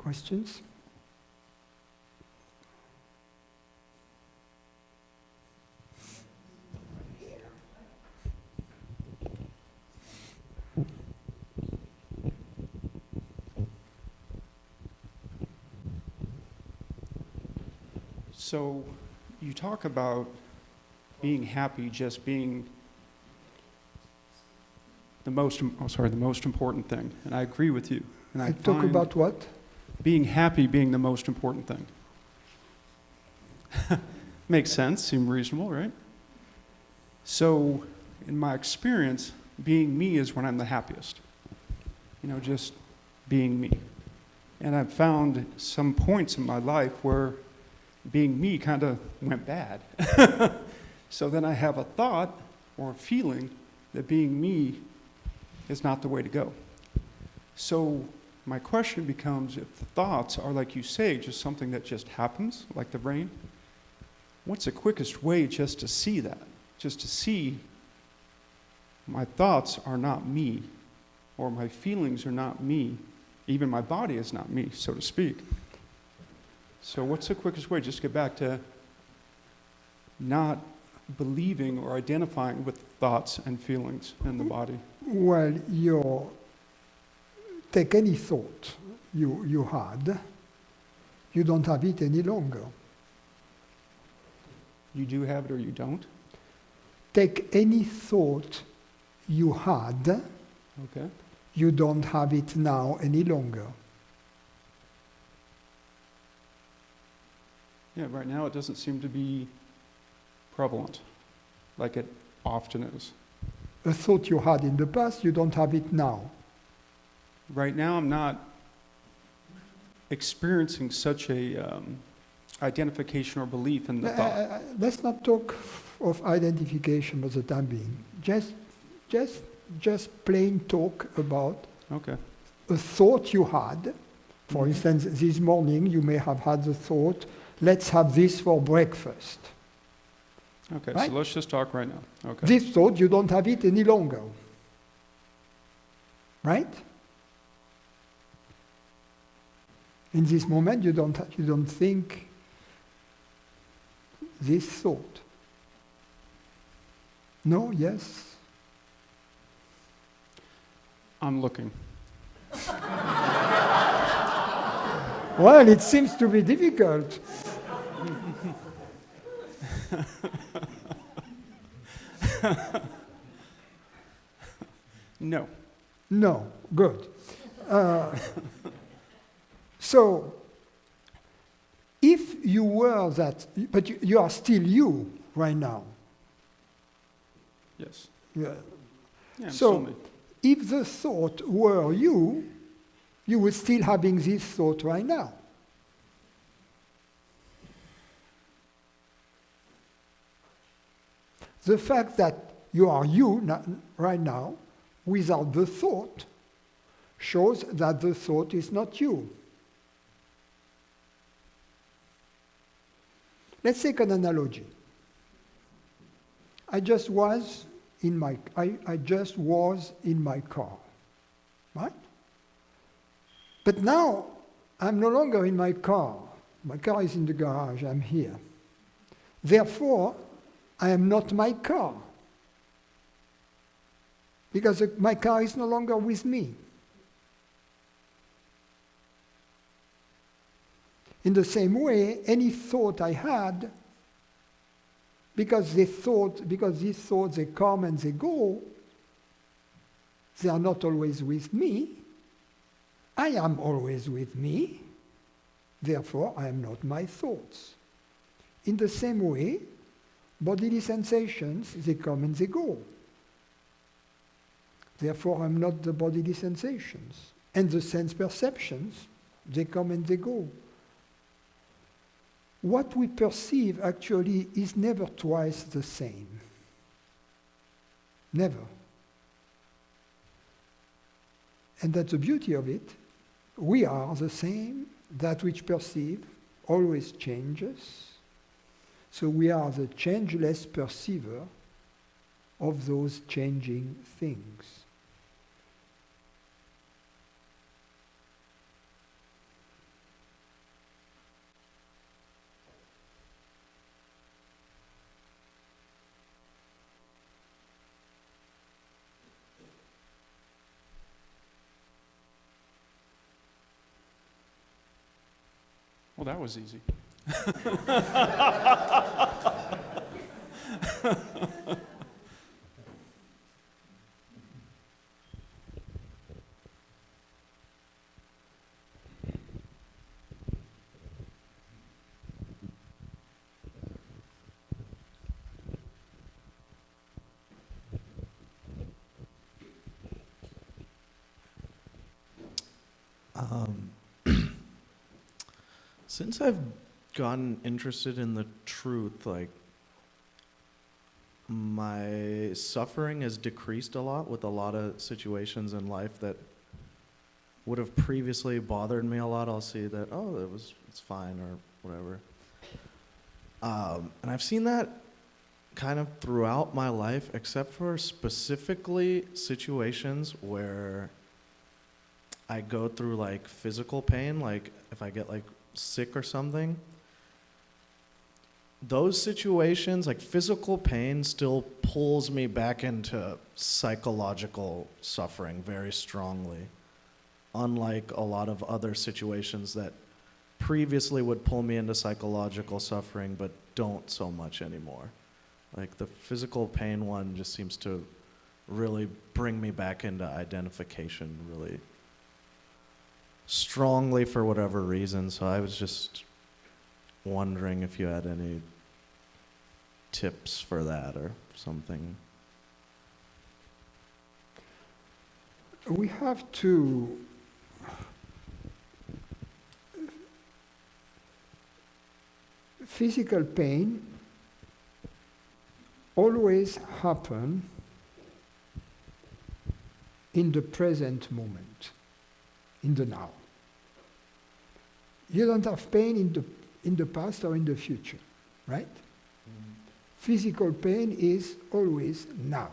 Questions? So you talk about being happy just being the most important thing, and I agree with you. And I talk find about what? being happy being the most important thing. Makes sense, seems reasonable, right? So in my experience, being me is when I'm the happiest. You know, just being me. And I've found some points in my life where being me kind of went bad. So then I have a thought or a feeling that being me is not the way to go. So my question becomes, if the thoughts are, like you say, just something that just happens, like the brain, what's the quickest way just to see that? Just to see my thoughts are not me, or my feelings are not me, even my body is not me, so to speak. So what's the quickest way? Just get back to not believing or identifying with thoughts and feelings in the body. Well, take any thought you had, you don't have it any longer. You do have it or you don't? Take any thought you had, Okay. you don't have it now any longer. Yeah, right now it doesn't seem to be prevalent like it often is. A thought you had in the past, you don't have it now. Right now I'm not experiencing such a identification or belief in the thought. Let's not talk of identification for the time being. Just plain talk about Okay. a thought you had. For instance, this morning you may have had the thought, let's have this for breakfast. Okay, right? so let's just talk right now. Okay. This thought, you don't have it any longer. Right? In this moment, you don't think this thought. No? Yes? I'm looking. Well, it seems to be difficult. No. No, good. So, if you were that, but you are still you right now. Yes. Yeah. Yeah, I'm So, still me. if the thought were you would still having this thought right now. The fact that you are you right now without the thought shows that the thought is not you. Let's take an analogy. I just was in my car, right? But now I'm no longer in my car. My car is in the garage, I'm here. Therefore, I am not my car. Because my car is no longer with me. In the same way, any thought I had, because these thoughts, they come and they go, they are not always with me. I am always with me. Therefore, I am not my thoughts. In the same way, bodily sensations, they come and they go. Therefore, I'm not the bodily sensations. And the sense perceptions, they come and they go. What we perceive actually is never twice the same. Never. And that's the beauty of it. We are the same. That which perceive always changes. So we are the changeless perceiver of those changing things. Well, that was easy. Since I've gotten interested in the truth, like, my suffering has decreased a lot with a lot of situations in life that would have previously bothered me a lot. I'll see that, oh, it's fine or whatever. And I've seen that kind of throughout my life, except for specifically situations where I go through like physical pain, like if I get like sick or something. Those situations, like physical pain, still pulls me back into psychological suffering very strongly. Unlike a lot of other situations that previously would pull me into psychological suffering, but don't so much anymore. Like the physical pain one just seems to really bring me back into identification really strongly for whatever reason. So I was just wondering if you had any tips for that or something. We have to physical pain always happen in the present moment, in the now. You don't have pain in the past or in the future, right? Physical pain is always now.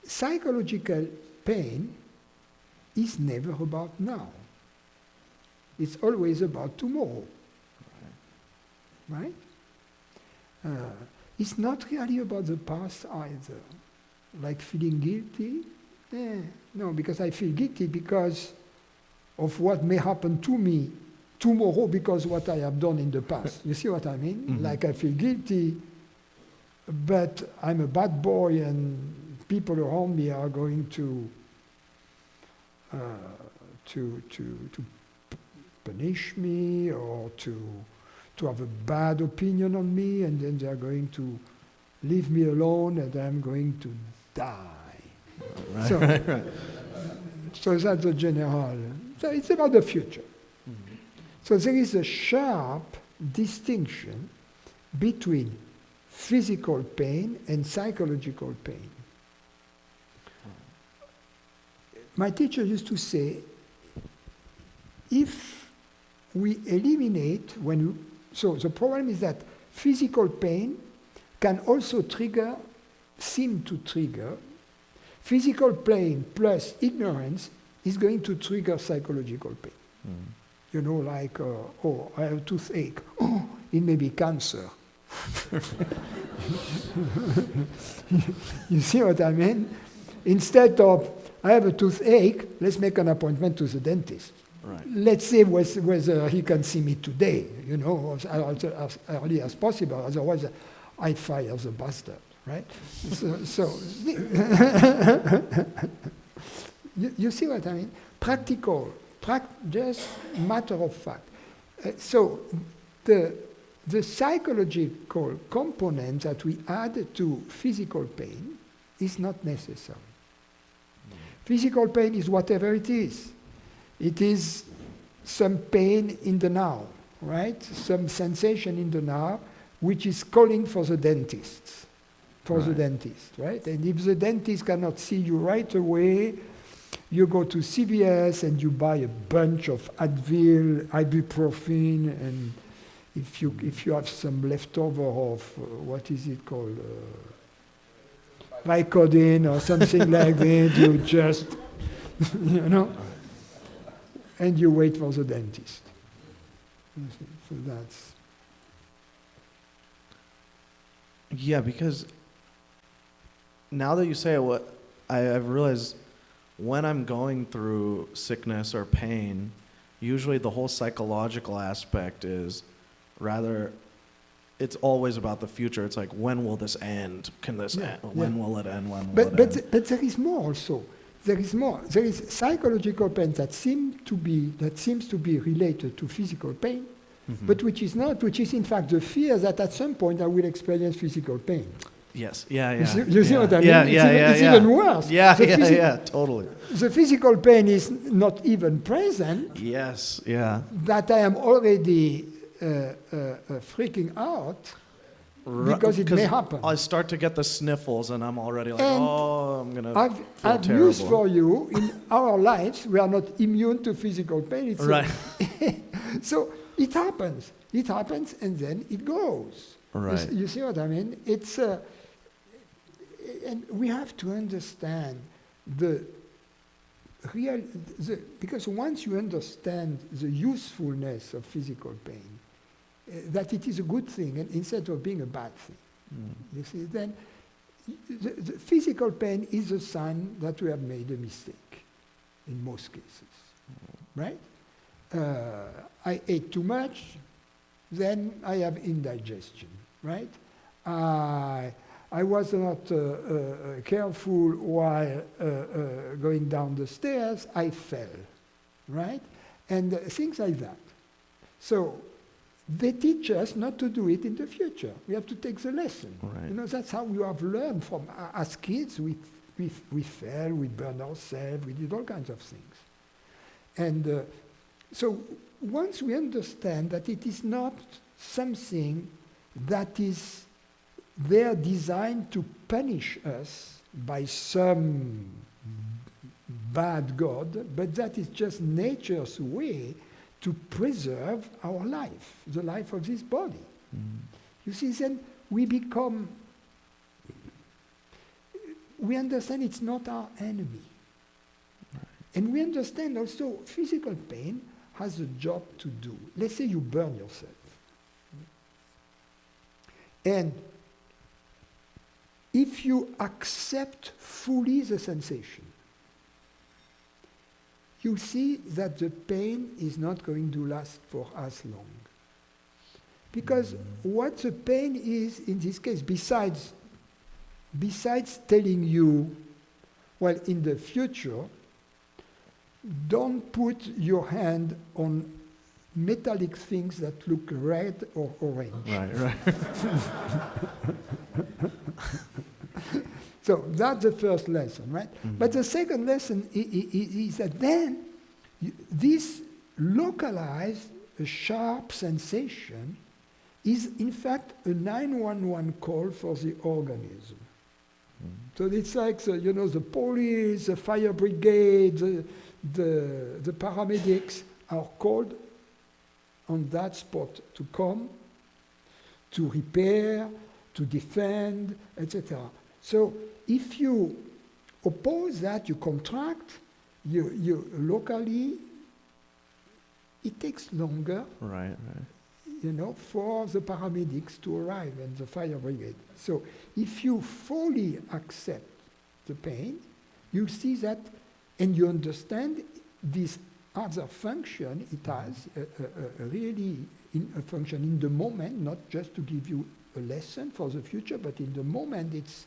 Psychological pain is never about now. It's always about tomorrow, right? It's not really about the past either. Like feeling guilty? No, because I feel guilty because of what may happen to me tomorrow because what I have done in the past. You see what I mean? Mm-hmm. Like I feel guilty, but I'm a bad boy and people around me are going to punish me or to have a bad opinion on me, and then they're going to leave me alone and I'm going to die. Right, so, right. So that's the general. So it's about the future. Mm-hmm. So there is a sharp distinction between physical pain and psychological pain. My teacher used to say, if we eliminate so the problem is that physical pain can also seem to trigger. Physical pain plus ignorance is going to trigger psychological pain. Mm. You know, like, I have a toothache. Oh, it may be cancer. You see what I mean? Instead of, I have a toothache, let's make an appointment to the dentist. Right. Let's see whether he can see me today, you know, as early as possible. Otherwise, I fire the bastard, right? so you see what I mean? Practical, just matter of fact. So the psychological component that we add to physical pain is not necessary. Physical pain is whatever it is. It is some pain in the now, right? Some sensation in the now, which is calling for the dentist, right? And if the dentist cannot see you right away, you go to CVS and you buy a bunch of Advil, ibuprofen, and if you have some leftover of, what is it called, Vicodin or something like that, you just, you know, and you wait for the dentist. So that's... Yeah, because now that you say it, I've realized when I'm going through sickness or pain, usually the whole psychological aspect is rather, it's always about the future. It's like, when will this end? Can this end? When will it end? When will it end? But there is more also. There is more. There is psychological pain that seems to be related to physical pain, but which is not, which is in fact the fear that at some point I will experience physical pain. Yes. Yeah. You see what I mean? It's even worse. Yeah, totally. The physical pain is not even present. Yes. Yeah. That I am already freaking out because it may happen. I start to get the sniffles, and I'm already like, And I'm gonna feel I've terrible. news for you. In our lives, we are not immune to physical pain. It's Right. So it happens. It happens, and then it goes. Right. You see what I mean? It's and we have to understand because once you understand the usefulness of physical pain, that it is a good thing, and instead of being a bad thing, you see, then the physical pain is a sign that we have made a mistake in most cases, right? I ate too much, then I have indigestion, right? I was not careful while going down the stairs, I fell, right? And things like that. So they teach us not to do it in the future. We have to take the lesson. Right. You know, that's how we have learned from, as kids, we fell, we burned ourselves, we did all kinds of things. And so once we understand that it is not something that is there designed to punish us by some bad God, but that is just nature's way to preserve our life, the life of this body. You see, then we understand it's not our enemy. Right. And we understand also physical pain has a job to do. Let's say you burn yourself. And if you accept fully the sensation, you see that the pain is not going to last for as long. Because what the pain is in this case, besides telling you, well, in the future, don't put your hand on metallic things that look red or orange. Right. So that's the first lesson, right? But the second lesson is that then this localized, sharp sensation is in fact a 911 call for the organism. So it's like the police, the fire brigade, the paramedics are called on that spot to come, to repair, to defend, etc. So if you oppose that, you contract, you locally, it takes longer, Right. for the paramedics to arrive and the fire brigade. So if you fully accept the pain, you see that, and you understand this other function it has, really a function in the moment, not just to give you a lesson for the future, but in the moment it's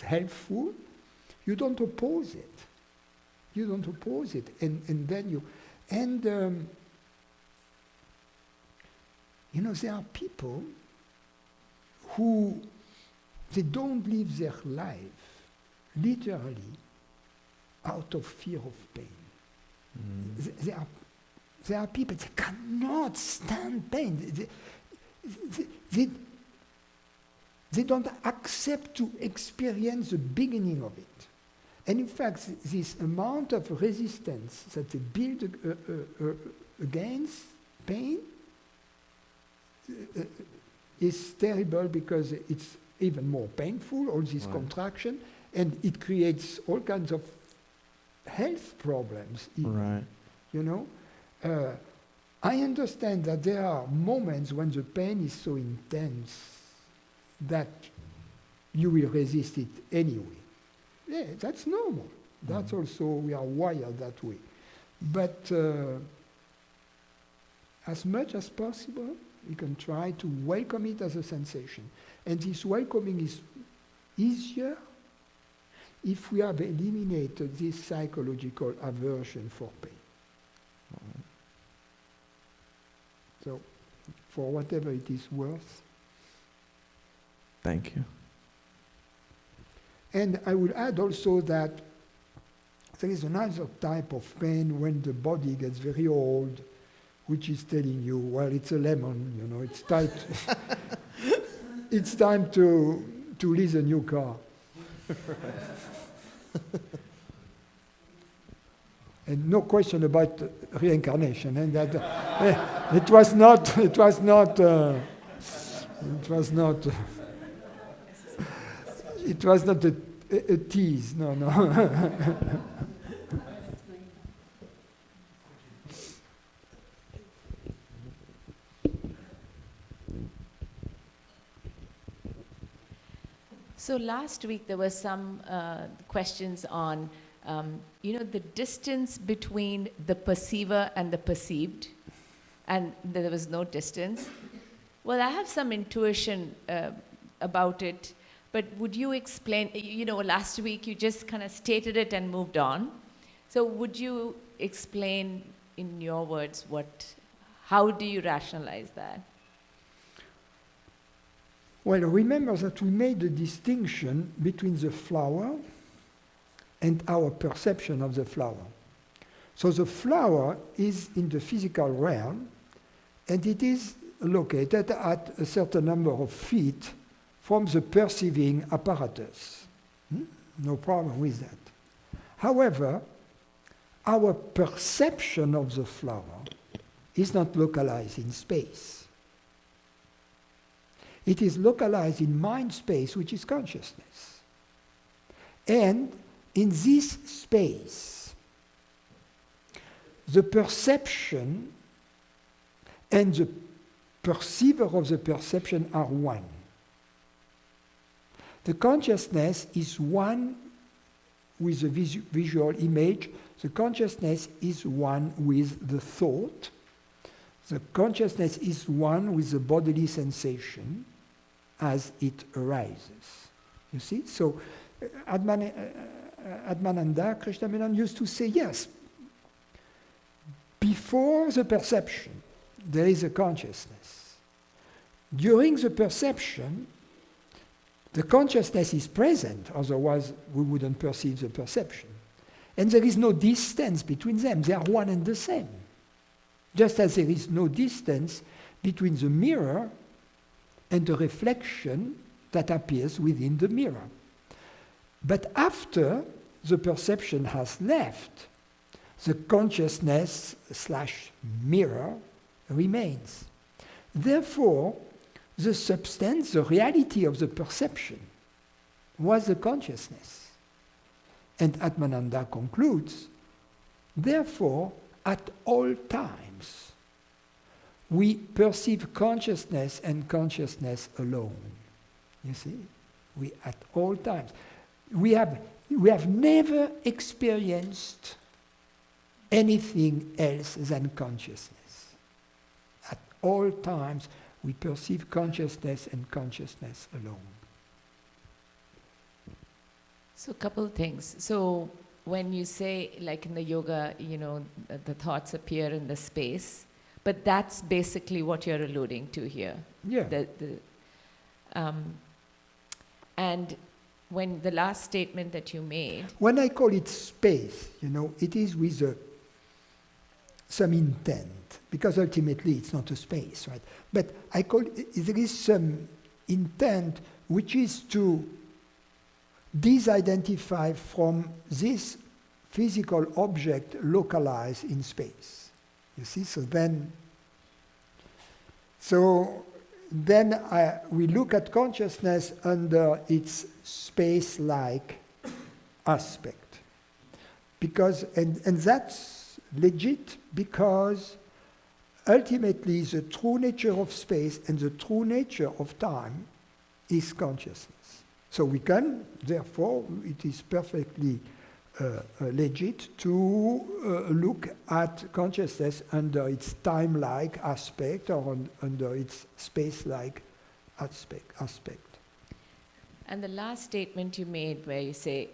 helpful. You don't oppose it. And then you, there are people who, they don't live their life literally out of fear of pain. There are people that cannot stand pain. They don't accept to experience the beginning of it. And in fact, this amount of resistance that they build against pain is terrible, because it's even more painful, all this contraction, and it creates all kinds of health problems. Right. I understand that there are moments when the pain is so intense that you will resist it anyway. Yeah, that's normal. That's also, we are wired that way. But as much as possible, we can try to welcome it as a sensation. And this welcoming is easier if we have eliminated this psychological aversion for pain. So, for whatever it is worth. Thank you. And I will add also that there is another type of pain when the body gets very old, which is telling you, well, it's a lemon, you know, it's time it's time to lease a new car. And no question about reincarnation, and that it was not a tease, no. So last week there were some questions on, the distance between the perceiver and the perceived, and there was no distance. Well, I have some intuition about it, but would you explain, last week you just kind of stated it and moved on. So would you explain in your words how do you rationalize that? Well, remember that we made a distinction between the flower and our perception of the flower. So the flower is in the physical realm, and it is located at a certain number of feet from the perceiving apparatus. No problem with that. However, our perception of the flower is not localized in space. It is localized in mind space, which is consciousness. And in this space, the perception and the perceiver of the perception are one. The consciousness is one with the visual image. The consciousness is one with the thought. The consciousness is one with the bodily sensation as it arises. You see? So Atmananda Krishnamenon used to say, yes, before the perception, there is a consciousness. During the perception, the consciousness is present, otherwise we wouldn't perceive the perception. And there is no distance between them. They are one and the same. Just as there is no distance between the mirror and the reflection that appears within the mirror. But after the perception has left, the consciousness/mirror remains. Therefore, the substance, the reality of the perception was the consciousness. And Atmananda concludes, therefore, at all times, we perceive consciousness and consciousness alone. You see? We at all times. We have never experienced anything else than consciousness. At all times, we perceive consciousness and consciousness alone. So a couple of things. So when you say, like in the yoga, the thoughts appear in the space, but that's basically what you're alluding to here. Yeah. And when the last statement that you made... When I call it space, it is with some intent, because ultimately it's not a space, right? But I call it, there is some intent which is to disidentify from this physical object localized in space. You see, so then we look at consciousness under its space-like aspect. Because, and that's legit because ultimately the true nature of space and the true nature of time is consciousness. So we can, therefore, it is perfectly legit to look at consciousness under its time-like aspect or under its space-like aspect. And the last statement you made where you say,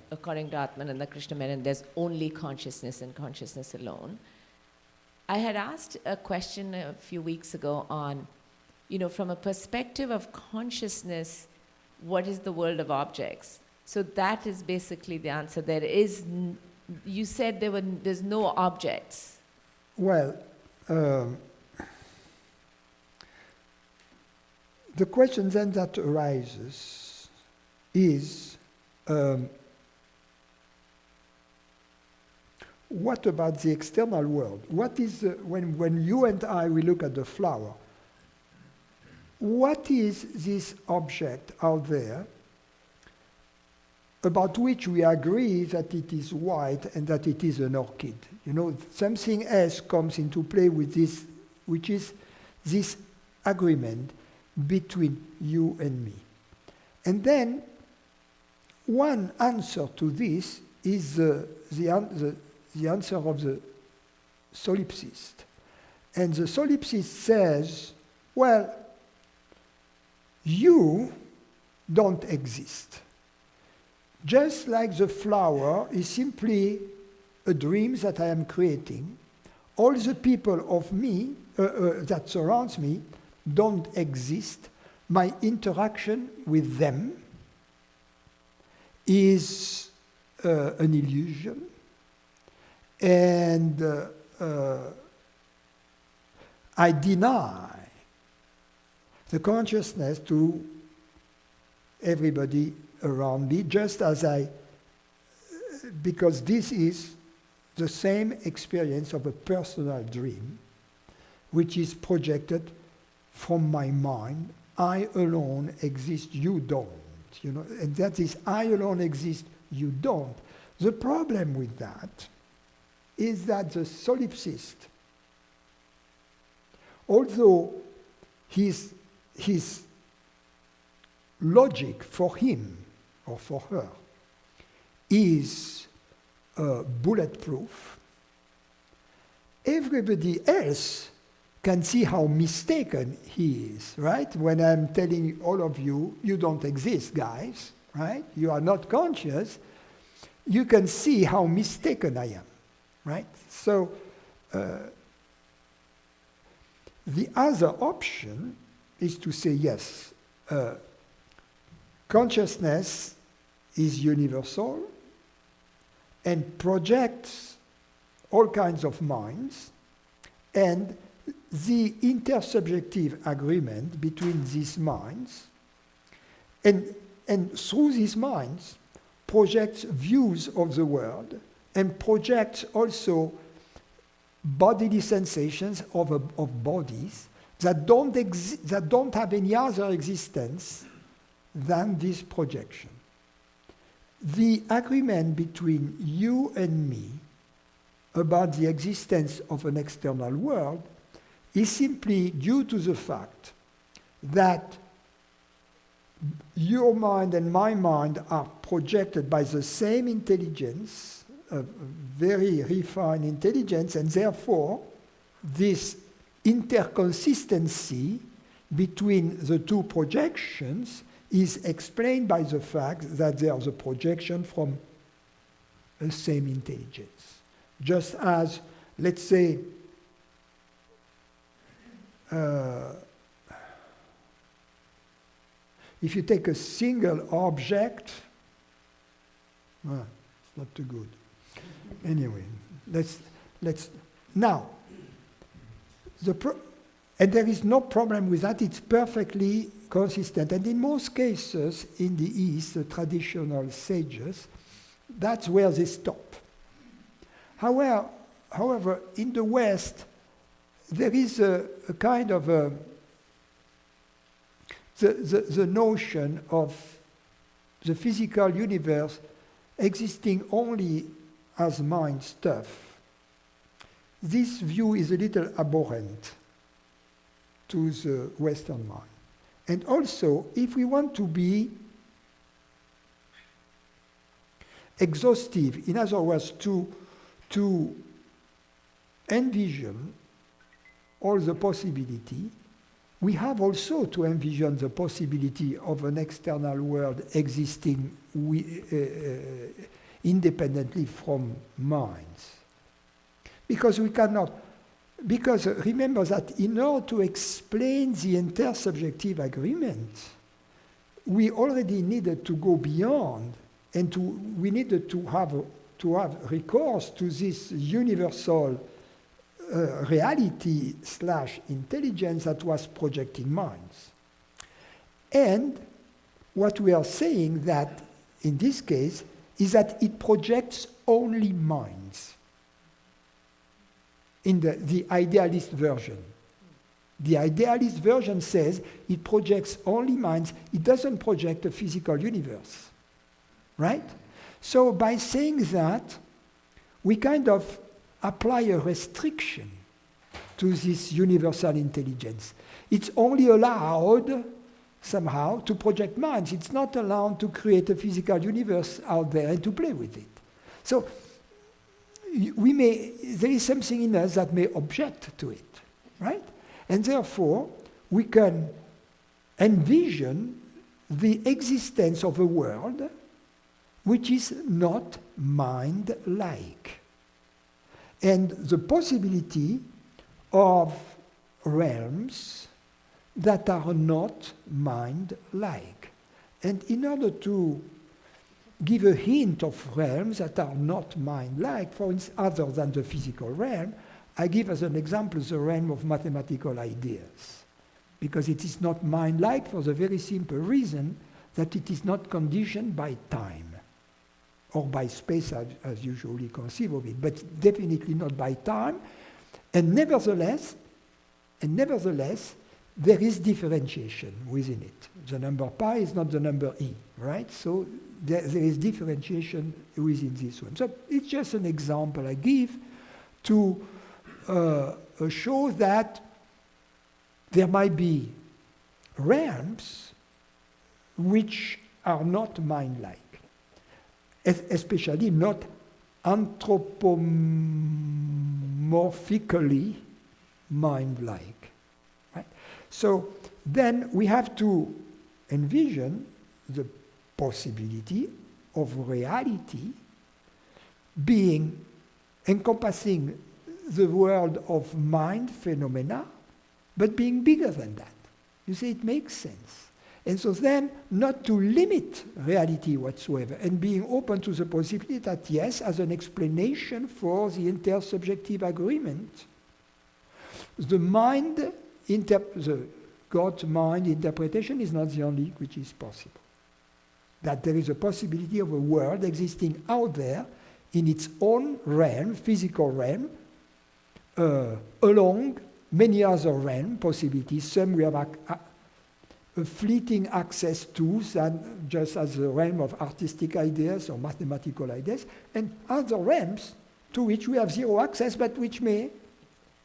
according to Atman and the Krishna Menon, there's only consciousness and consciousness alone. I had asked a question a few weeks ago on, from a perspective of consciousness, what is the world of objects? So that is basically the answer. There is, you said there's no objects. Well, the question then that arises is, what about the external world? What is, when you and I, we look at the flower, what is this object out there about which we agree that it is white and that it is an orchid? Something else comes into play with this, which is this agreement between you and me. And then one answer to this is the answer of the solipsist. And the solipsist says, well, you don't exist. Just like the flower is simply a dream that I am creating, all the people of me that surrounds me don't exist. My interaction with them is an illusion, and I deny the consciousness to everybody around me, just as because this is the same experience of a personal dream, which is projected from my mind. I alone exist, you don't. And that is, I alone exist, you don't. The problem with that is that the solipsist, although his logic for him or for her is bulletproof, everybody else can see how mistaken he is, right? When I'm telling all of you, you don't exist, guys, right? You are not conscious. You can see how mistaken I am, right? So the other option is to say, yes, consciousness is universal and projects all kinds of minds, and the intersubjective agreement between these minds, and through these minds, projects views of the world and projects also bodily sensations of bodies that don't have any other existence than this projection. The agreement between you and me about the existence of an external world is simply due to the fact that your mind and my mind are projected by the same intelligence, a very refined intelligence, and therefore this interconsistency between the two projections is explained by the fact that there's a projection from the same intelligence. Just as, let's say, if you take a single object, it's not too good. Anyway, let's now. And there is no problem with that. It's perfectly consistent. And in most cases, in the East, the traditional sages, that's where they stop. However, in the West, there is a kind of the notion of the physical universe existing only as mind stuff. This view is a little abhorrent to the Western mind. And also, if we want to be exhaustive. In other words, to envision all the possibility, we have also to envision the possibility of an external world existing independently from minds. Because we cannot, because remember that in order to explain the intersubjective agreement, we already needed to go beyond, and we needed to have recourse to this universal reality / intelligence that was projecting minds. And what we are saying that in this case is that it projects only minds in the idealist version. The idealist version says it projects only minds, it doesn't project a physical universe. Right? So by saying that, we kind of apply a restriction to this universal intelligence. It's only allowed somehow to project minds. It's not allowed to create a physical universe out there and to play with it. So there is something in us that may object to it, right? And therefore, we can envision the existence of a world which is not mind-like. And the possibility of realms that are not mind-like. And in order to give a hint of realms that are not mind-like, for instance, other than the physical realm, I give as an example the realm of mathematical ideas. Because it is not mind-like for the very simple reason that it is not conditioned by time or by space as usually conceive of it, but definitely not by time. And nevertheless, there is differentiation within it. The number pi is not the number e, right? So there is differentiation within this one. So it's just an example I give to show that there might be realms which are not mind-like, especially not anthropomorphically mind-like. Right? So then we have to envision the possibility of reality being encompassing the world of mind phenomena, but being bigger than that. You see, it makes sense. And so then, not to limit reality whatsoever, and being open to the possibility that, yes, as an explanation for the intersubjective agreement, the God-mind interpretation is not the only which is possible. That there is a possibility of a world existing out there in its own realm, physical realm, along many other realm possibilities. Some we have a fleeting access to, than just as the realm of artistic ideas or mathematical ideas, and other realms to which we have zero access, but which may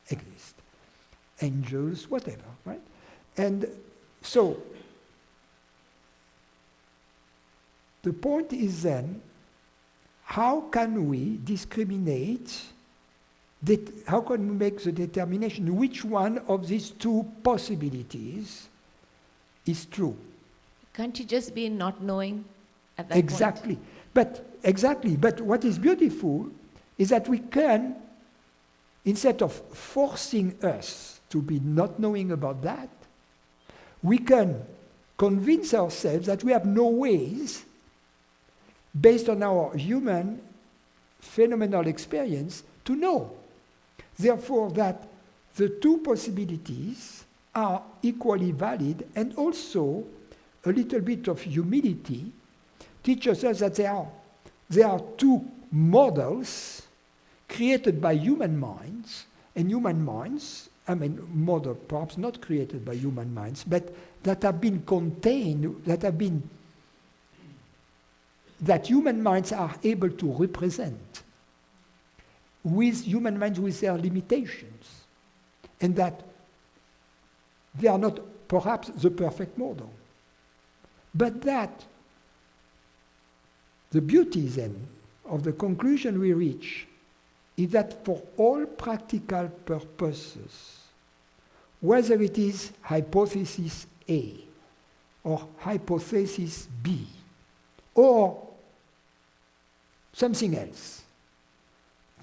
exist. Angels, whatever, right? And so, the point is then, how can we discriminate, how can we make the determination which one of these two possibilities is true? Can't you just be not knowing at that point? Exactly. But what is beautiful is that we can, instead of forcing us to be not knowing about that, we can convince ourselves that we have no ways, based on our human phenomenal experience, to know. Therefore, that the two possibilities are equally valid, and also a little bit of humility teaches us that there are two models created by human minds, and human minds, model perhaps not created by human minds, but that have been contained, that human minds are able to represent with human minds with their limitations, and that they are not perhaps the perfect model, but that the beauty then of the conclusion we reach is that for all practical purposes, whether it is hypothesis A or hypothesis B or something else,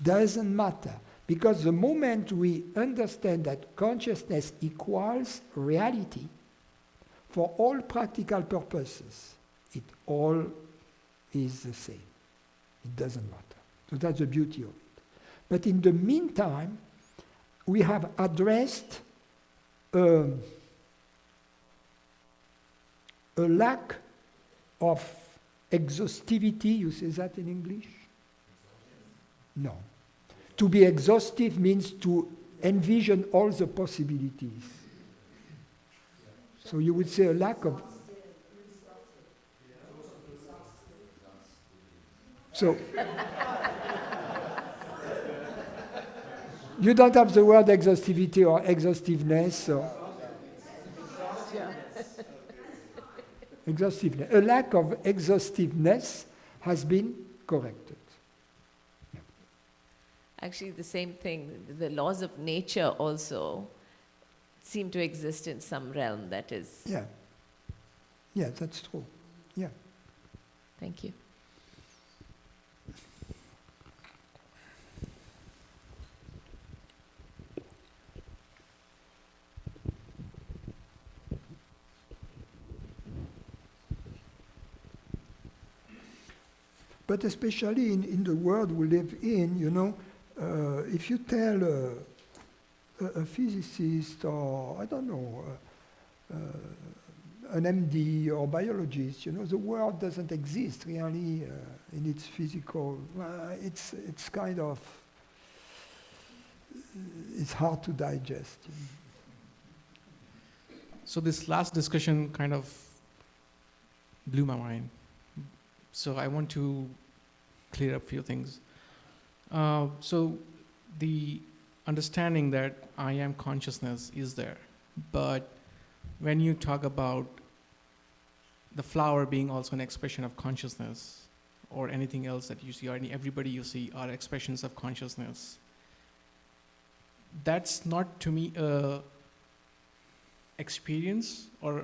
doesn't matter. Because the moment we understand that consciousness equals reality, for all practical purposes, it all is the same. It doesn't matter. So that's the beauty of it. But in the meantime, we have addressed a lack of exhaustivity. You say that in English? No. To be exhaustive means to envision all the possibilities. So you would say a lack of... So... You don't have the word exhaustivity or exhaustiveness, so... Exhaustiveness. A lack of exhaustiveness has been corrected. Actually, the same thing, the laws of nature also seem to exist in some realm that is... Yeah. Yeah, that's true. Yeah. Thank you. But especially in the world we live in, you know, if you tell a physicist or, I don't know, an MD or biologist, you know, the world doesn't exist really in its physical, it's kind of, it's hard to digest. So this last discussion kind of blew my mind. So I want to clear up a few things. So the understanding that I am consciousness is there, but when you talk about the flower being also an expression of consciousness, or anything else that you see, or everybody you see are expressions of consciousness, that's not to me a experience, or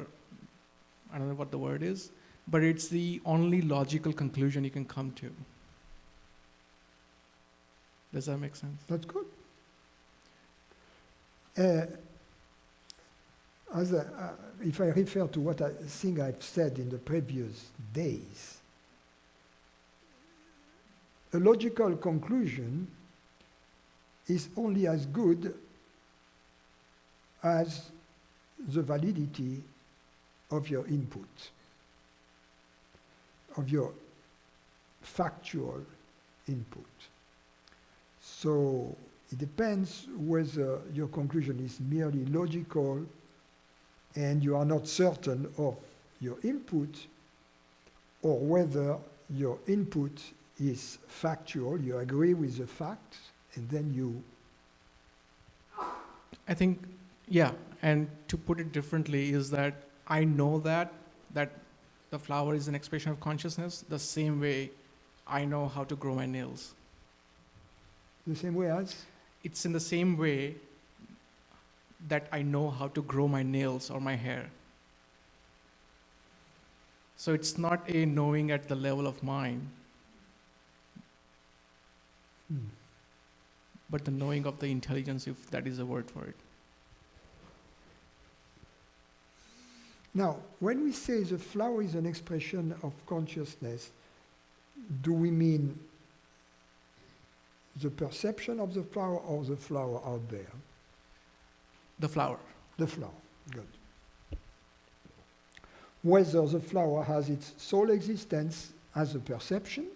I don't know what the word is, but it's the only logical conclusion you can come to. Does that make sense? That's good. If I refer to what I think I've said in the previous days, a logical conclusion is only as good as the validity of your input, of your factual input. So it depends whether your conclusion is merely logical and you are not certain of your input, or whether your input is factual, you agree with the facts, and then you... I think, yeah, and to put it differently is that I know that the flower is an expression of consciousness the same way I know how to grow my nails. The same way as? It's in the same way that I know how to grow my nails or my hair. So it's not a knowing at the level of mind, but the knowing of the intelligence, if that is a word for it. Now, when we say the flower is an expression of consciousness, do we mean the perception of the flower or the flower out there? The flower. The flower, good. Whether the flower has its sole existence as a perception,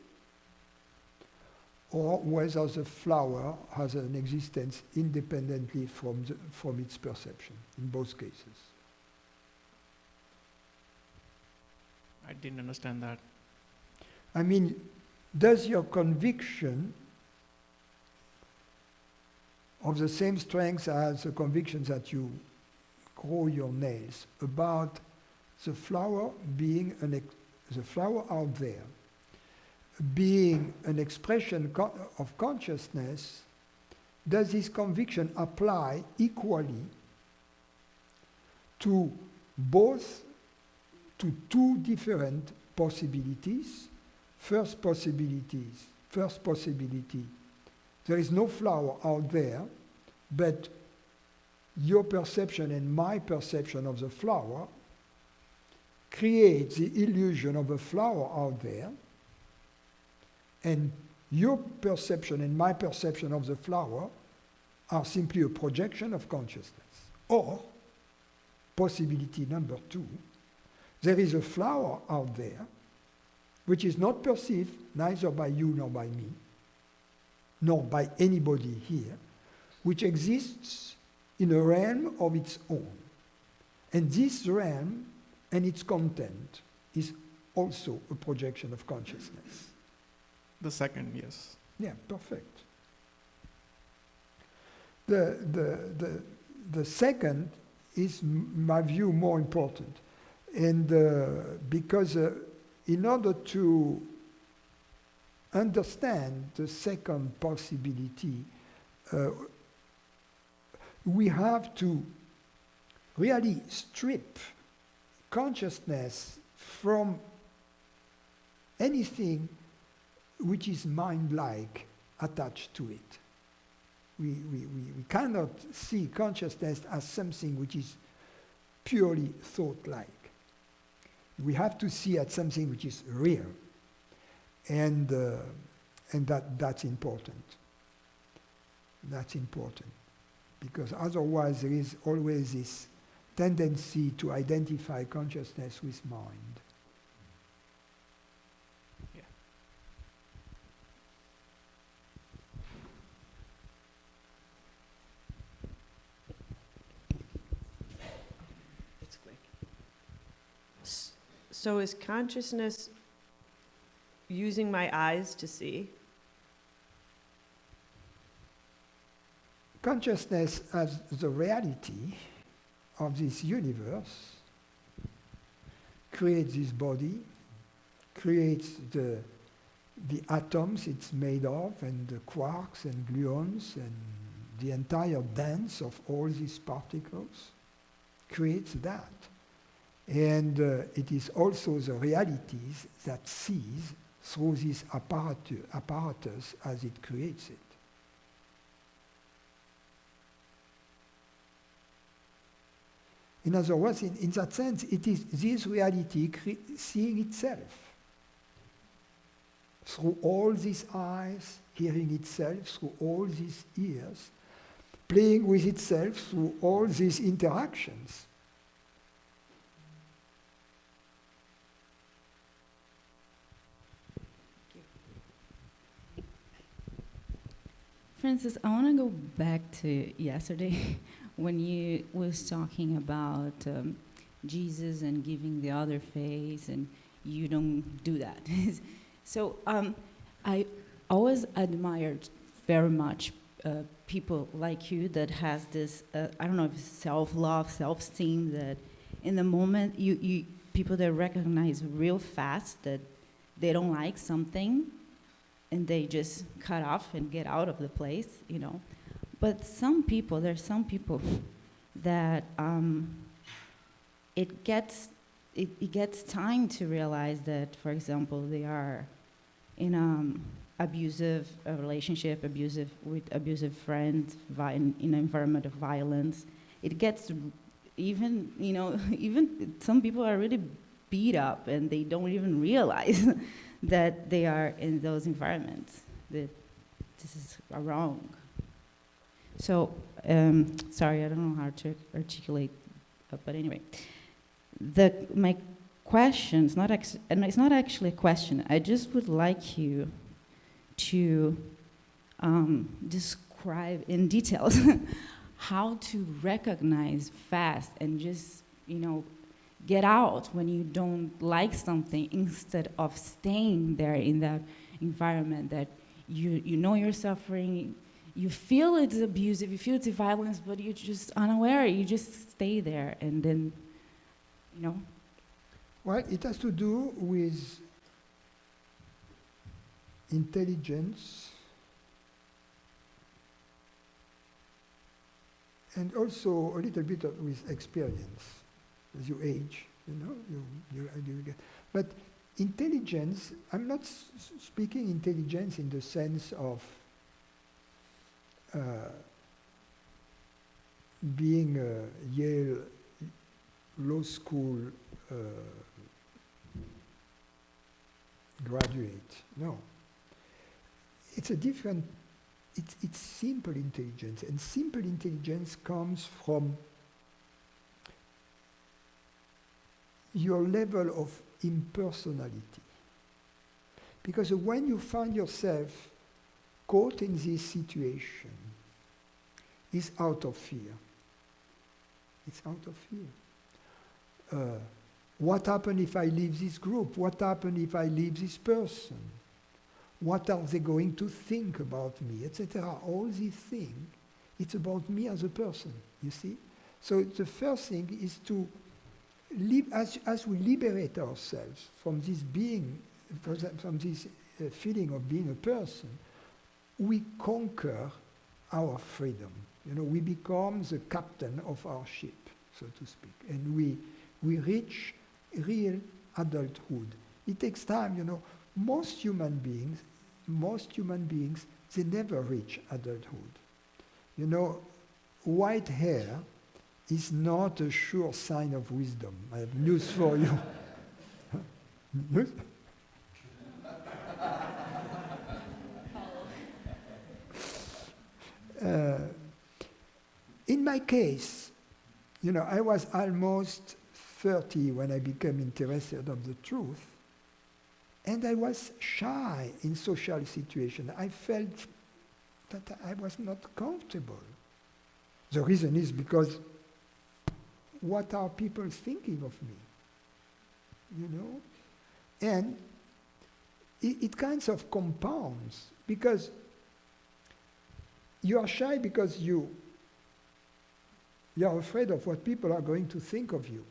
or whether the flower has an existence independently from its perception, in both cases. I didn't understand that. I mean, does your conviction of the same strength as the conviction that you grow your nails about the flower being the flower out there being an expression of consciousness, does this conviction apply equally to two different possibilities? First possibility, there is no flower out there, but your perception and my perception of the flower creates the illusion of a flower out there, and your perception and my perception of the flower are simply a projection of consciousness. Or, possibility number two, there is a flower out there which is not perceived neither by you nor by me, nor by anybody here, which exists in a realm of its own. And this realm and its content is also a projection of consciousness. The second, yes. Yeah, perfect. The second is, my view, more important. And because in order to understand the second possibility, we have to really strip consciousness from anything which is mind-like attached to it. We cannot see consciousness as something which is purely thought-like. We have to see it as something which is real, and that's important. That's important, because otherwise there is always this tendency to identify consciousness with mind. Yeah. It's quick. So is consciousness using my eyes to see? Consciousness as the reality of this universe creates this body, creates the atoms it's made of, and the quarks and gluons, and the entire dance of all these particles, creates that. And it is also the realities that sees through this apparatus as it creates it. In other words, in that sense, it is this reality seeing itself through all these eyes, hearing itself through all these ears, playing with itself through all these interactions. Francis, I want to go back to yesterday when you was talking about Jesus and giving the other face, and you don't do that. So I always admired very much people like you that has this, I don't know if it's self-love, self-esteem, that in the moment, you people that recognize real fast that they don't like something, and they just cut off and get out of the place, you know. But there's some people that it gets time to realize that, for example, they are in abusive relationship, with abusive friends, in an environment of violence. It gets even, you know, even some people are really beat up and they don't even realize that they are in those environments, that this is wrong. So, sorry, I don't know how to articulate, but anyway. My question, and it's not actually a question, I just would like you to describe in details how to recognize fast and just, you know, get out when you don't like something, instead of staying there in that environment that you know you're suffering, you feel it's abusive, you feel it's violence, but you're just unaware, you just stay there, and then, you know. Well, it has to do with intelligence, and also a little bit with experience. As you age, you get. But intelligence, I'm not speaking intelligence in the sense of being a Yale law school graduate. No. It's a different, it's simple intelligence. And simple intelligence comes from your level of impersonality. Because when you find yourself caught in this situation, it's out of fear. It's out of fear. What happens if I leave this group? What happens if I leave this person? What are they going to think about me, etc.? All these things, it's about me as a person, you see? So the first thing is to live, as we liberate ourselves from this being, from this feeling of being a person, we conquer our freedom. We become the captain of our ship, so to speak, and we reach real adulthood. It takes time, Most human beings, they never reach adulthood. White hair is not a sure sign of wisdom. I have news for you. News? In my case, I was almost 30 when I became interested of the truth, and I was shy in social situations. I felt that I was not comfortable. The reason is because what are people thinking of me? And it kind of compounds, because you are shy because you are afraid of what people are going to think of you.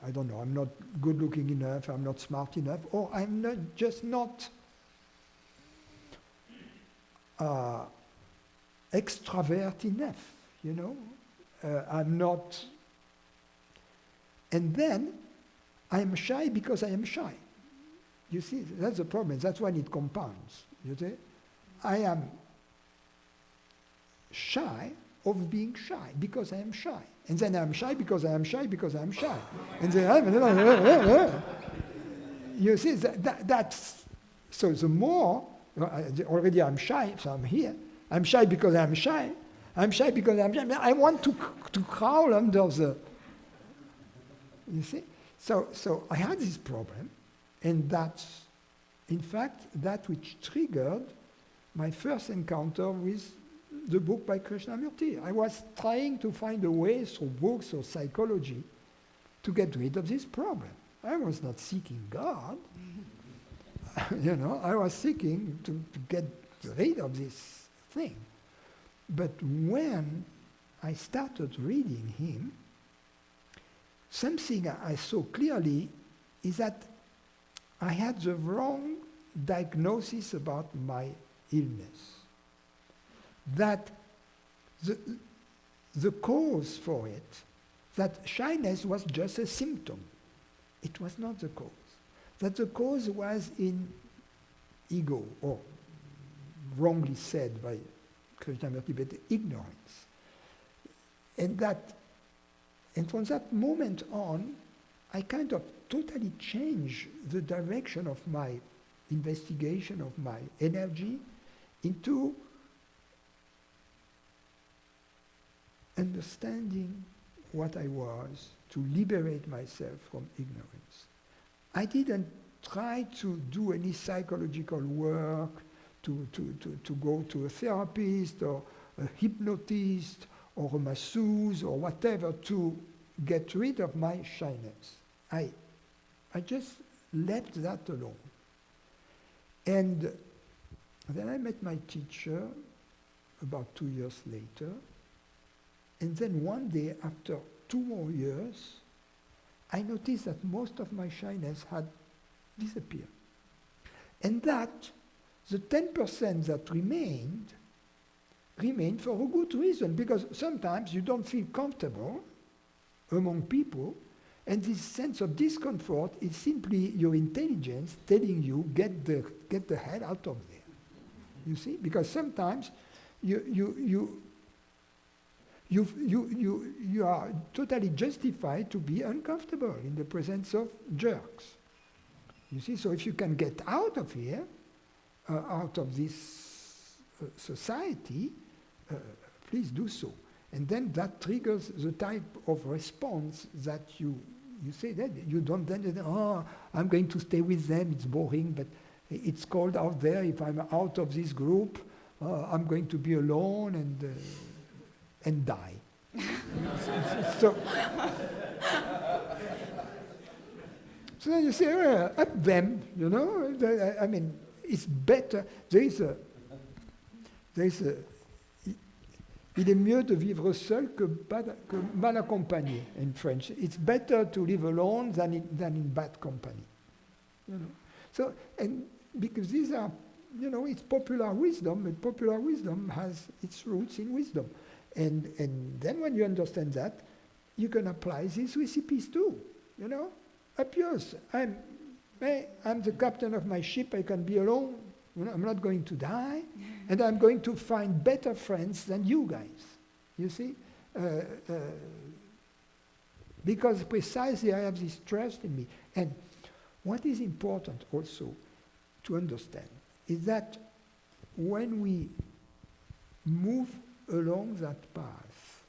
I don't know, I'm not good looking enough, I'm not smart enough, or I'm not extravert enough, I'm not. And then I'm shy because I am shy. You see, that's the problem. That's when it compounds. You see, I am shy of being shy because I am shy. And then I'm shy because I am shy because I'm shy. And then you see, that's, so the more, already I'm shy, so I'm here. I'm shy because I'm shy. I'm shy because I'm shy. I want to crawl under the, you see? So I had this problem, and that's, in fact, that which triggered my first encounter with the book by Krishnamurti. I was trying to find a way through books or psychology to get rid of this problem. I was not seeking God. I was seeking to get rid of this thing. But when I started reading him, something I saw clearly is that I had the wrong diagnosis about my illness. That the cause for it, that shyness was just a symptom. It was not the cause. That the cause was in ego, or wrongly said by Krishnamurti, but ignorance. And from that moment on, I kind of totally changed the direction of my investigation, of my energy, into understanding what I was, to liberate myself from ignorance. I didn't try to do any psychological work, to go to a therapist or a hypnotist or a masseuse or whatever to get rid of my shyness. I just left that alone. And then I met my teacher about 2 years later. And then one day, after 2 more years, I noticed that most of my shyness had disappeared. And that The 10% that remained for a good reason, because sometimes you don't feel comfortable among people, and this sense of discomfort is simply your intelligence telling you, get the hell out of there. You see? Because sometimes you are totally justified to be uncomfortable in the presence of jerks. You see? So if you can get out of here, out of this society, please do so. And then that triggers the type of response that you say that you don't then, oh, I'm going to stay with them, it's boring, but it's cold out there. If I'm out of this group, I'm going to be alone and die. so then you say, up them, you know. I mean, it's better. Il est mieux de vivre seul que mal accompagné in French. It's better to live alone than in bad company. You know. So, and because these are, you know, it's popular wisdom, and popular wisdom has its roots in wisdom. And then when you understand that, you can apply these recipes too, you know. Up yours. I'm the captain of my ship, I can be alone. You know, I'm not going to die, and I'm going to find better friends than you guys. You see? Because precisely I have this trust in me. And what is important also to understand is that when we move along that path,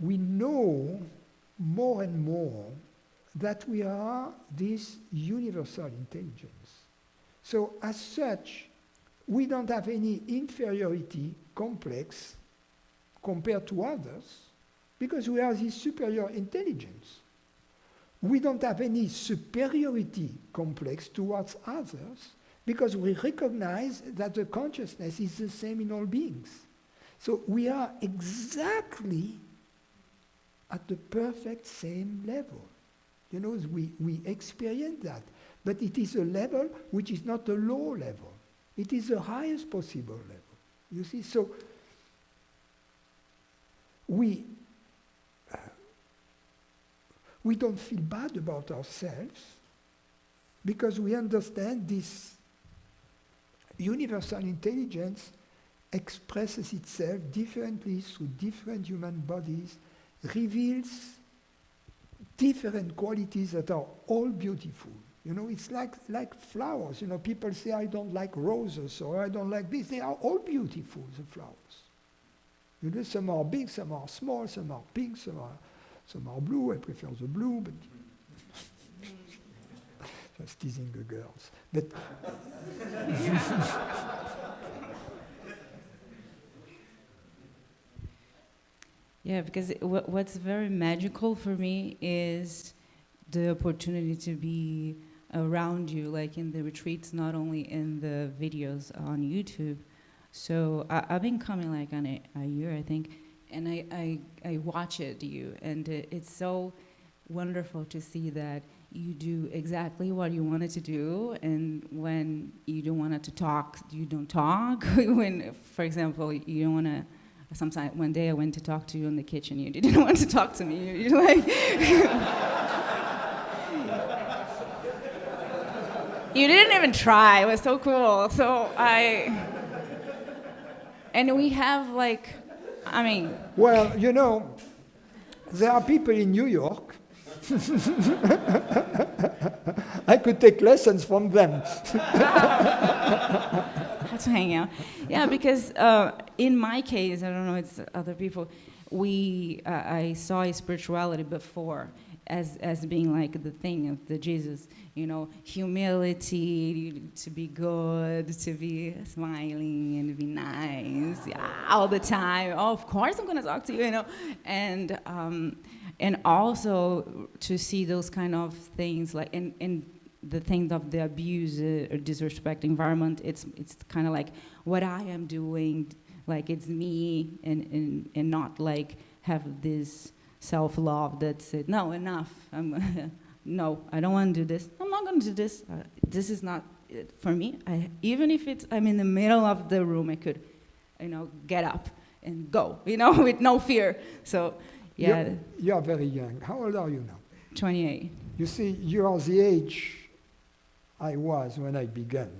we know more and more that we are this universal intelligence. So as such, we don't have any inferiority complex compared to others because we are this superior intelligence. We don't have any superiority complex towards others because we recognize that the consciousness is the same in all beings. So we are exactly at the perfect same level. You know, we experience that. But it is a level which is not a low level. It is the highest possible level. You see, so we don't feel bad about ourselves because we understand this universal intelligence expresses itself differently through different human bodies, reveals different qualities that are all beautiful. You know, it's like flowers. You know, people say, I don't like roses or I don't like this. They are all beautiful, the flowers. You know, some are big, some are small, some are pink, some are blue. I prefer the blue, but just teasing the girls. But yeah, because what's very magical for me is the opportunity to be around you, like in the retreats, not only in the videos on YouTube. So I've been coming like on a year, I think, and I watch you, and it's so wonderful to see that you do exactly what you wanted to do, and when you don't want to talk, you don't talk. When, for example, you don't want to. Sometimes one day I went to talk to you in the kitchen, you didn't want to talk to me. You're like. You didn't even try. It was so cool. So and we have like, I mean. Well, you know, there are people in New York. I could take lessons from them. Have to hang out. Yeah, because in my case, I don't know, it's other people, I saw spirituality before as being like the thing of the Jesus, you know, humility, to be good, to be smiling and be nice, yeah, all the time. Oh, of course I'm gonna talk to you, you know, and also to see those kind of things like in the thing of the abuse or disrespect environment. It's kind of like what I am doing, like it's me, and not like have this self-love that said, no, enough. No, I don't want to do this. I'm not going to do this. This is not for me, even if I'm in the middle of the room, I could, get up and go, with no fear. So, yeah. You are very young. How old are you now? 28. You see, you are the age I was when I began.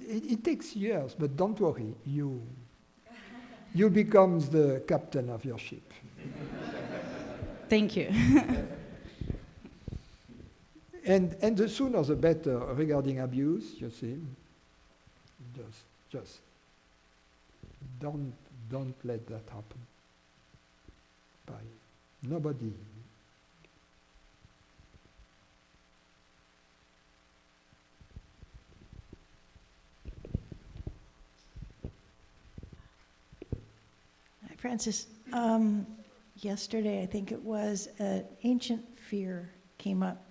It takes years, but don't worry. You become the captain of your ship. Thank you. And the sooner the better regarding abuse, you see. Just don't let that happen. Bye. Nobody. Hi, Francis. Yesterday, I think it was, an ancient fear came up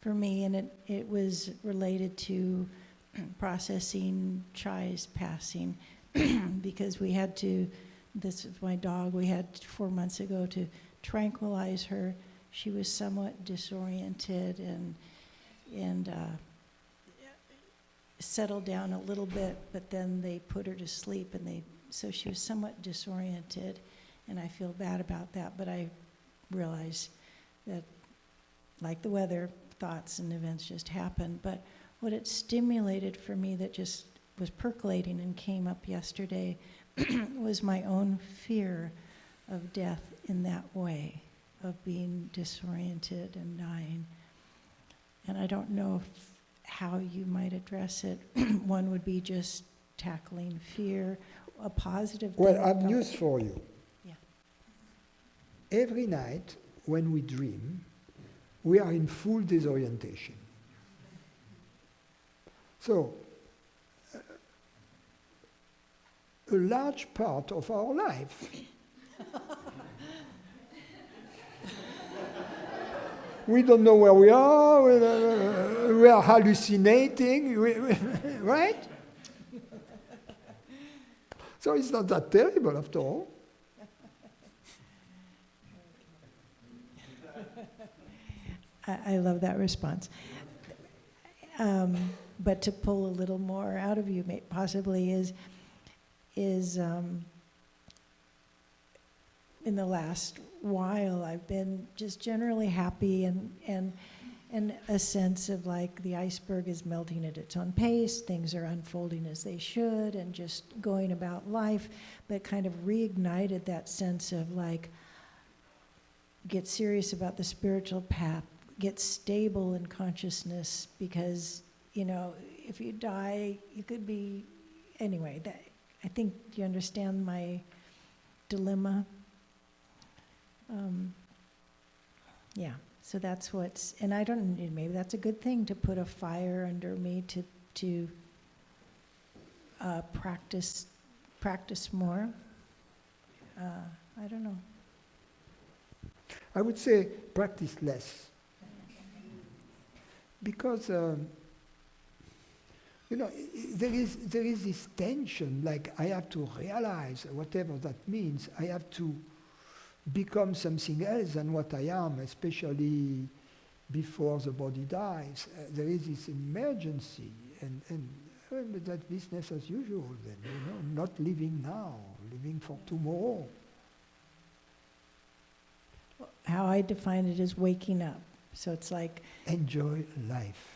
for me, and it was related to processing Chai's passing, because we had to, this is my dog, we had 4 months ago to tranquilize her. She was somewhat disoriented and settled down a little bit, but then they put her to sleep, so she was somewhat disoriented, and I feel bad about that, but I realize that, like the weather, thoughts and events just happen. But what it stimulated for me that just was percolating and came up yesterday was my own fear of death in that way, of being disoriented and dying. And I don't know how you might address it. One would be just tackling fear, a positive thing. Well, I have news for you. Yeah. Every night when we dream, we are in full disorientation. So, a large part of our life we don't know where we are, we are hallucinating, right? So it's not that terrible after all. I love that response. But to pull a little more out of you, possibly, is in the last while, I've been just generally happy and a sense of like the iceberg is melting at its own pace, things are unfolding as they should, and just going about life, but kind of reignited that sense of like, get serious about the spiritual path, get stable in consciousness, because, if you die, you could be, anyway, I think, do you understand my dilemma? Yeah, so that's what's, and I don't, maybe that's a good thing to put a fire under me to practice more. I don't know. I would say practice less. Because, there is this tension, like I have to realize, whatever that means, I have to become something else than what I am, especially before the body dies. There is this emergency, and that business as usual then, not living now, living for tomorrow. How I define it is waking up. So it's like... Enjoy life.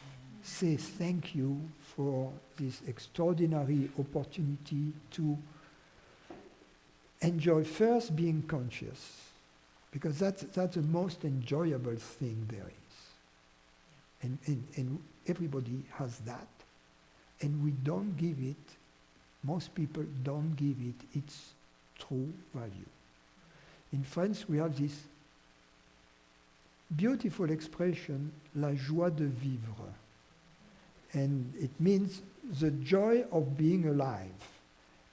Say thank you for this extraordinary opportunity to enjoy first being conscious, because that's the most enjoyable thing there is. And everybody has that. And we don't give it, most people don't give it its true value. In France, we have this beautiful expression, la joie de vivre. And it means the joy of being alive.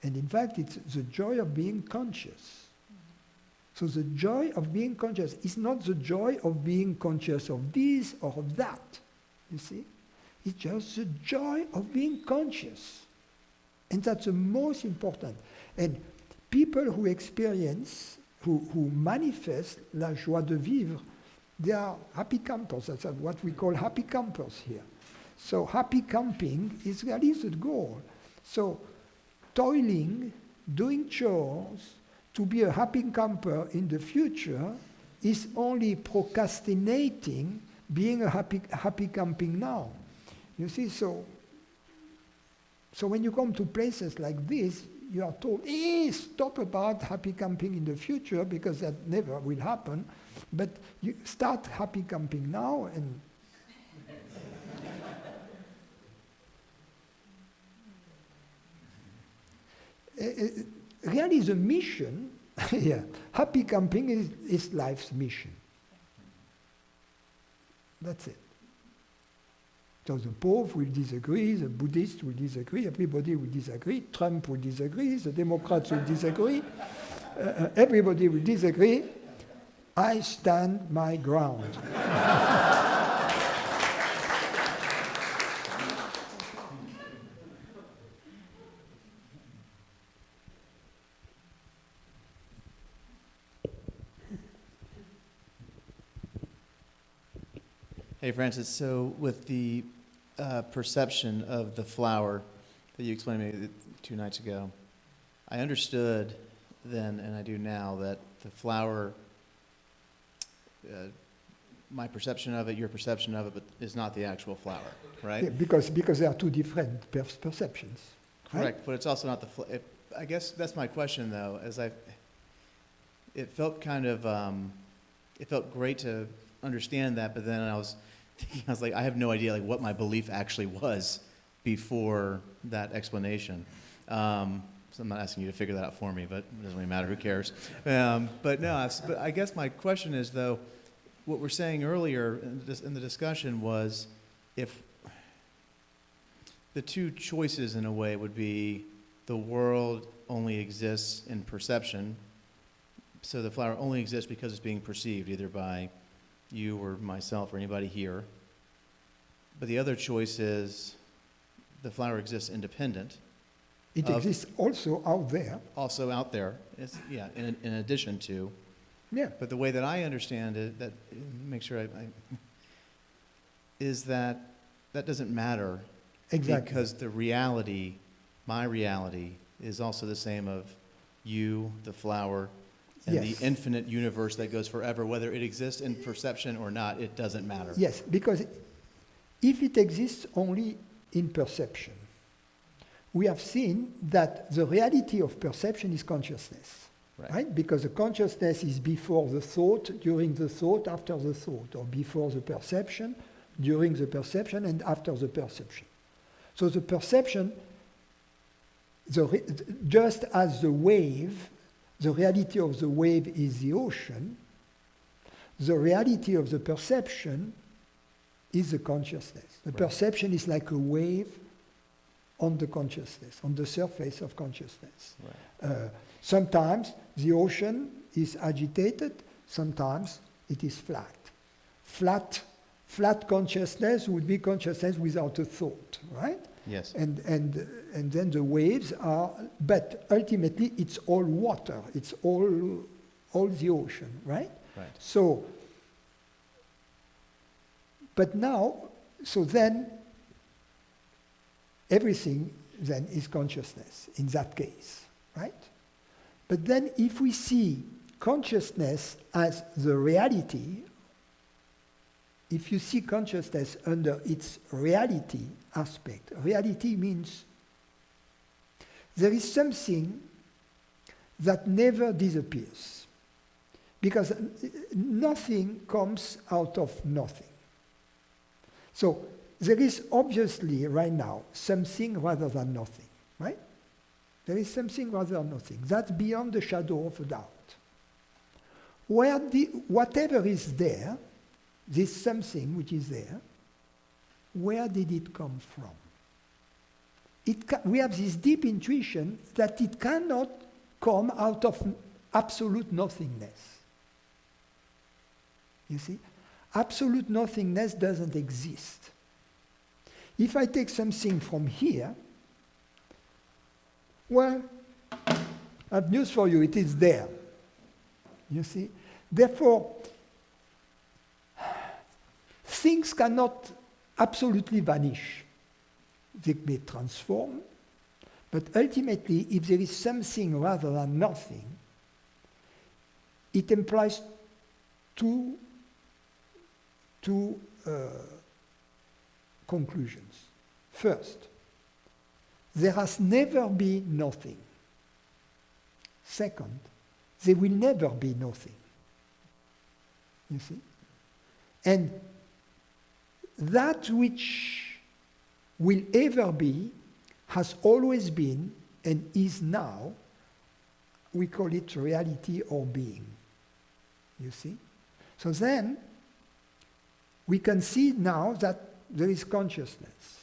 And in fact, it's the joy of being conscious. So the joy of being conscious is not the joy of being conscious of this or of that, you see? It's just the joy of being conscious. And that's the most important. And people who experience, who manifest la joie de vivre, they are happy campers. That's what we call happy campers here. So happy camping is really the goal. So toiling, doing chores, to be a happy camper in the future is only procrastinating being a happy camping now. You see, so when you come to places like this, you are told, hey, stop about happy camping in the future because that never will happen. But you start happy camping now and really the mission, yeah, happy camping is life's mission. That's it. So the Pope will disagree, the Buddhists will disagree, everybody will disagree, Trump will disagree, the Democrats will disagree, everybody will disagree. I stand my ground. Hey, Francis, so with the perception of the flower that you explained to me 2 nights ago, I understood then, and I do now, that the flower, my perception of it, your perception of it, but is not the actual flower, right? Yeah, because there are two different perceptions. Correct, right? but it's also not the I guess that's my question, though, it felt kind of, it felt great to understand that, but then I was thinking, I was like, I have no idea like what my belief actually was before that explanation. So I'm not asking you to figure that out for me, but it doesn't really matter, who cares? But no, but I guess my question is, though, what we're saying earlier in the discussion was, if the two choices in a way would be the world only exists in perception, so the flower only exists because it's being perceived, either by you or myself or anybody here. But the other choice is the flower exists independent. It exists also out there. Also out there, yeah, in addition to. Yeah. But the way that I understand it, that make sure I is that doesn't matter. Exactly. Because the reality, my reality, is also the same of you, the flower, and Yes. the infinite universe that goes forever. Whether it exists in perception or not, it doesn't matter. Yes, because if it exists only in perception, we have seen that the reality of perception is consciousness, right? Because the consciousness is before the thought, during the thought, after the thought, or before the perception, during the perception, and after the perception. So the perception, just as the wave, the reality of the wave is the ocean, the reality of the perception is the consciousness. The perception is like a wave on the consciousness, on the surface of consciousness. Sometimes the ocean is agitated, sometimes it is flat. Flat consciousness would be consciousness without a thought, right? Yes. And then the waves are, but ultimately it's all water, it's all the ocean, right? Right. So, but now, so then everything then is consciousness in that case, right? But then if we see consciousness as the reality, if you see consciousness under its reality aspect, reality means there is something that never disappears, because nothing comes out of nothing. So there is obviously right now something rather than nothing, right? There is something rather than nothing. That's beyond the shadow of a doubt. Whatever is there, this something which is there, where did it come from? We have this deep intuition that it cannot come out of absolute nothingness. You see? Absolute nothingness doesn't exist. If I take something from here, well, I have news for you, it is there. You see? Therefore, things cannot absolutely vanish. They may transform, but ultimately, if there is something rather than nothing, it implies two conclusions. First, there has never been nothing. Second, there will never be nothing. You see? And that which will ever be, has always been, and is now, we call it reality or being. You see? So then, we can see now that there is consciousness.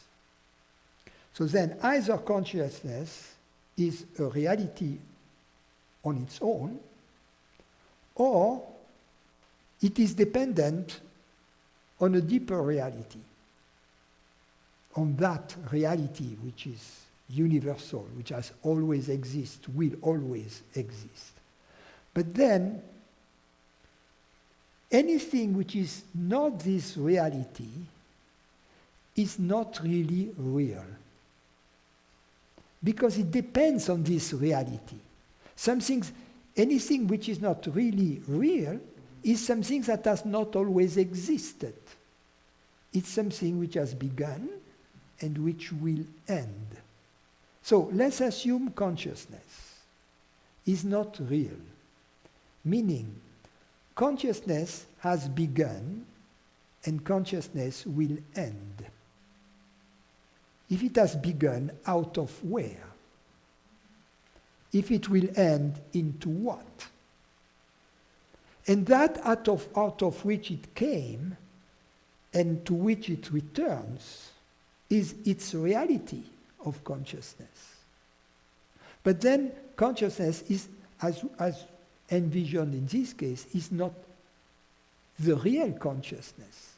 So then, either consciousness is a reality on its own, or it is dependent on a deeper reality, on that reality which is universal, which has always existed, will always exist. But then, anything which is not this reality is not really real, because it depends on this reality. Anything which is not really real is something that has not always existed. It's something which has begun and which will end. So let's assume consciousness is not real, meaning consciousness has begun and consciousness will end. If it has begun, out of where? If it will end, into what? And that out of which it came and to which it returns is its reality of consciousness. But then consciousness is, as envisioned in this case, is not the real consciousness.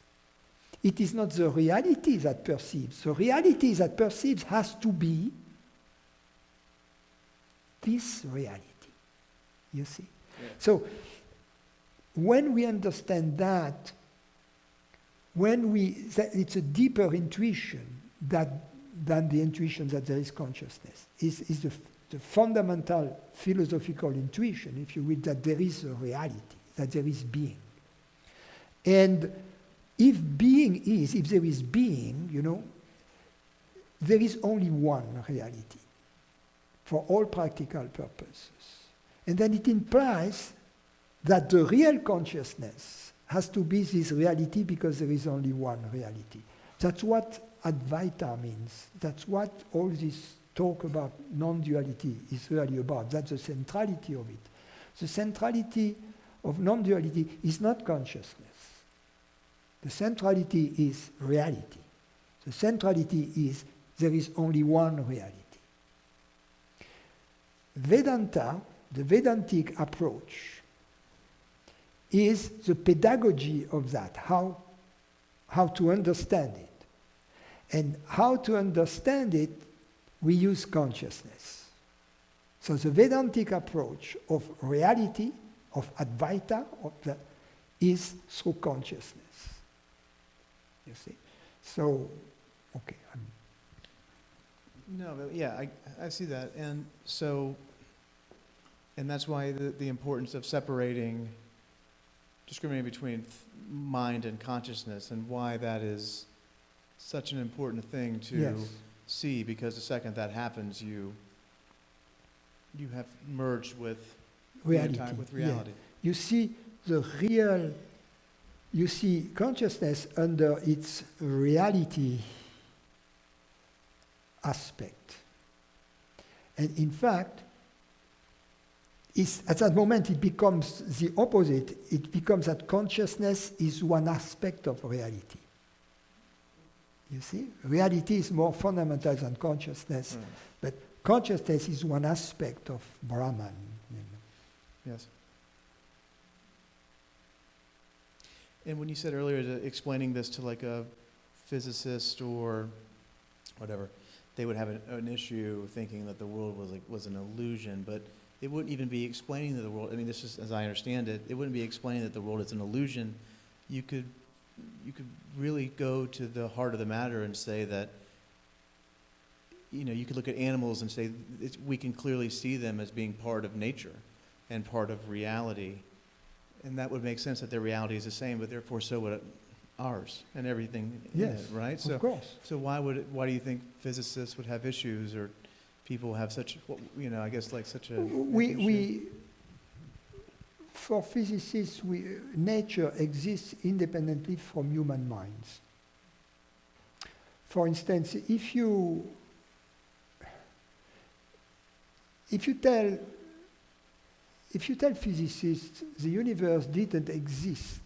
It is not the reality that perceives. The reality that perceives has to be this reality. You see? Yeah. So, when we understand that, it's a deeper intuition than the intuition that there is consciousness. Is the fundamental philosophical intuition, if you will, that there is a reality, that there is being. And if there is being, there is only one reality for all practical purposes. And then it implies that the real consciousness has to be this reality because there is only one reality. That's what Advaita means. That's what all this talk about non-duality is really about. That's the centrality of it. The centrality of non-duality is not consciousness. The centrality is reality. The centrality is there is only one reality. Vedanta, the Vedantic approach, is the pedagogy of that, how to understand it. And how to understand it, we use consciousness. So the Vedantic approach of reality, of Advaita, is through consciousness. You see? So, okay. No, but yeah, I see that. And so, and that's why the importance of discriminating between mind and consciousness, and why that is such an important thing to see, because the second that happens, you have merged with reality. With reality. Yeah. You see consciousness under its reality aspect. And in fact, at that moment it becomes the opposite. It becomes that consciousness is one aspect of reality. You see? Reality is more fundamental than consciousness, but consciousness is one aspect of Brahman. Yes. And when you said earlier explaining this to like a physicist or whatever, they would have an issue thinking that the world was an illusion, but it wouldn't even be explaining that the world, I mean, this is, as I understand it, it wouldn't be explaining that the world is an illusion. You could you could really go to the heart of the matter and say that, you could look at animals and say we can clearly see them as being part of nature and part of reality. And that would make sense that their reality is the same, but therefore so would ours and everything in Yes, it, right? of course. So why do you think physicists would have issues, or people have such, I guess like such a... For physicists, nature exists independently from human minds. For instance, if you tell physicists the universe didn't exist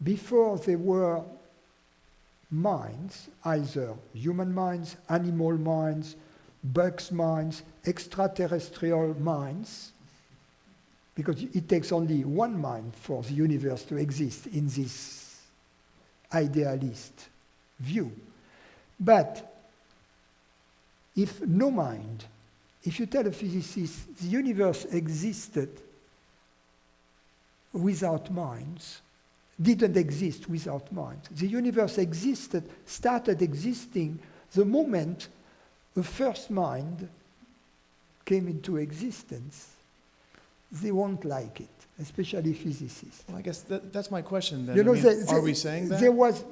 before there were minds, either human minds, animal minds, bugs' minds, extraterrestrial minds, because it takes only one mind for the universe to exist in this idealist view. But if no mind, if you tell a physicist the universe existed without minds, didn't exist without minds, the universe started existing the moment the first mind came into existence, they won't like it, especially physicists. Well, I guess that's my question then. Are we saying that? There was,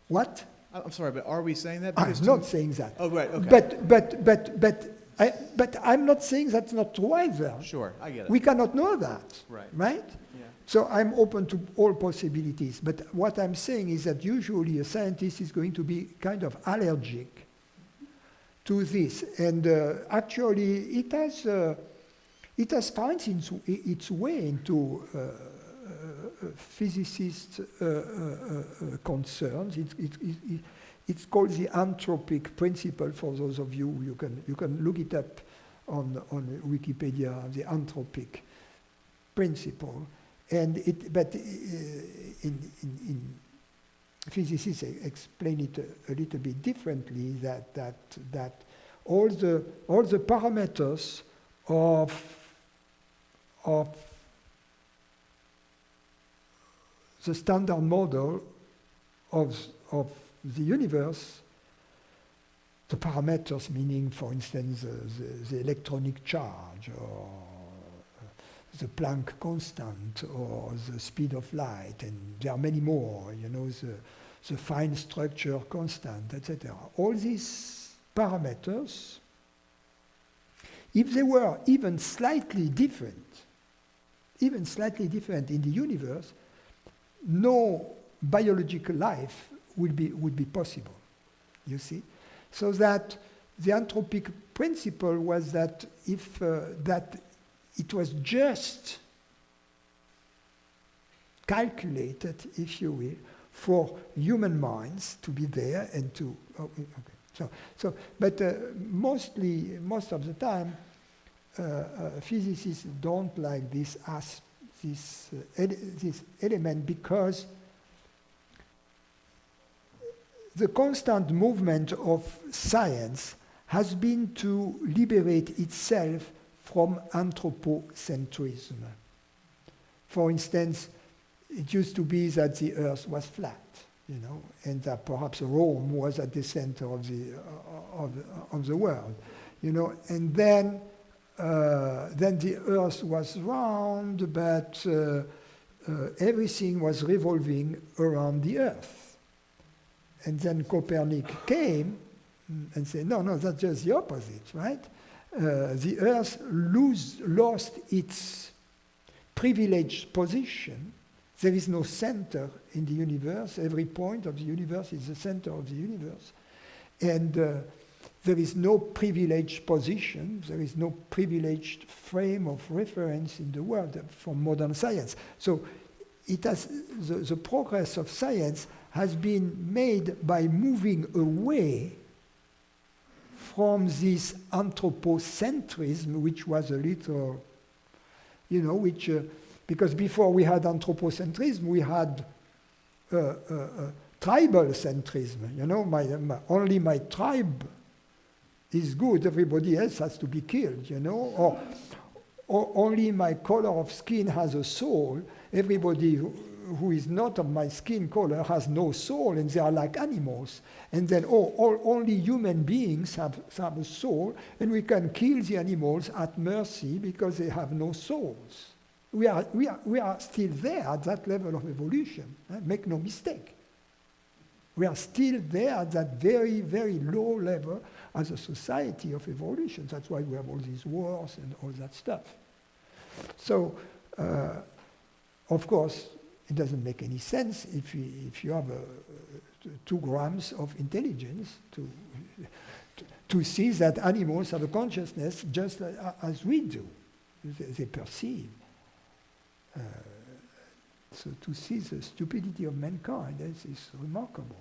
what? I'm sorry, but are we saying that? I'm not saying that. Oh, right, okay. But I'm not saying that's not true either. Sure, I get it. We cannot know that, Right. right? Yeah. So I'm open to all possibilities. But what I'm saying is that usually a scientist is going to be kind of allergic to this. And actually, it has found its way into physicists' concerns. It's called the anthropic principle. For those of you, you can look it up on Wikipedia. The anthropic principle, but in physicists explain it a little bit differently. That all the parameters of the standard model of the universe, the parameters meaning, for instance, the electronic charge, or the Planck constant, or the speed of light, and there are many more, the fine structure constant, etc. All these parameters, if they were even slightly different in the universe, no biological life would be possible, you see? So that the anthropic principle was that if that it was just calculated, if you will, for human minds to be there and to... But most of the time, physicists don't like this element, because the constant movement of science has been to liberate itself from anthropocentrism. For instance, it used to be that the Earth was flat, and that perhaps Rome was at the center of the world, and then the Earth was round, but everything was revolving around the Earth. And then Copernicus came and said, no, that's just the opposite, right? The Earth lost its privileged position. There is no center in the universe. Every point of the universe is the center of the universe. And there is no privileged position. There is no privileged frame of reference in the world for modern science. So it has the progress of science has been made by moving away from this anthropocentrism, which was a little, because before we had anthropocentrism, we had tribal centrism. Only my tribe is good, everybody else has to be killed, or only my color of skin has a soul, everybody who is not of my skin color has no soul, and they are like animals. And then, only human beings have a soul, and we can kill the animals at mercy because they have no souls. We are still there at that level of evolution. Make no mistake. We are still there at that very, very low level as a society of evolution. That's why we have all these wars and all that stuff. So, of course, it doesn't make any sense if you have 2 grams of intelligence to see that animals have a consciousness just as we do. They perceive. So to see the stupidity of mankind is remarkable.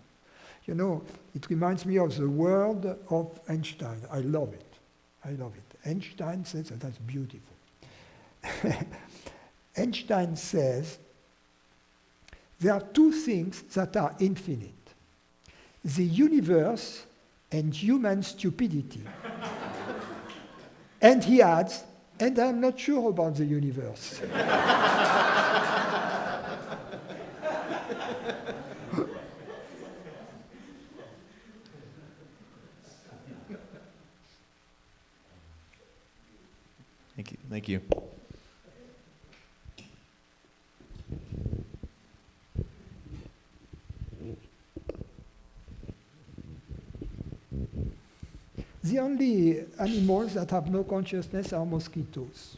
You know, it reminds me of the word of Einstein. I love it. Einstein says that that's beautiful. Einstein says there are 2 things that are infinite: the universe and human stupidity. And he adds, and I'm not sure about the universe. Thank you. The only animals that have no consciousness are mosquitoes.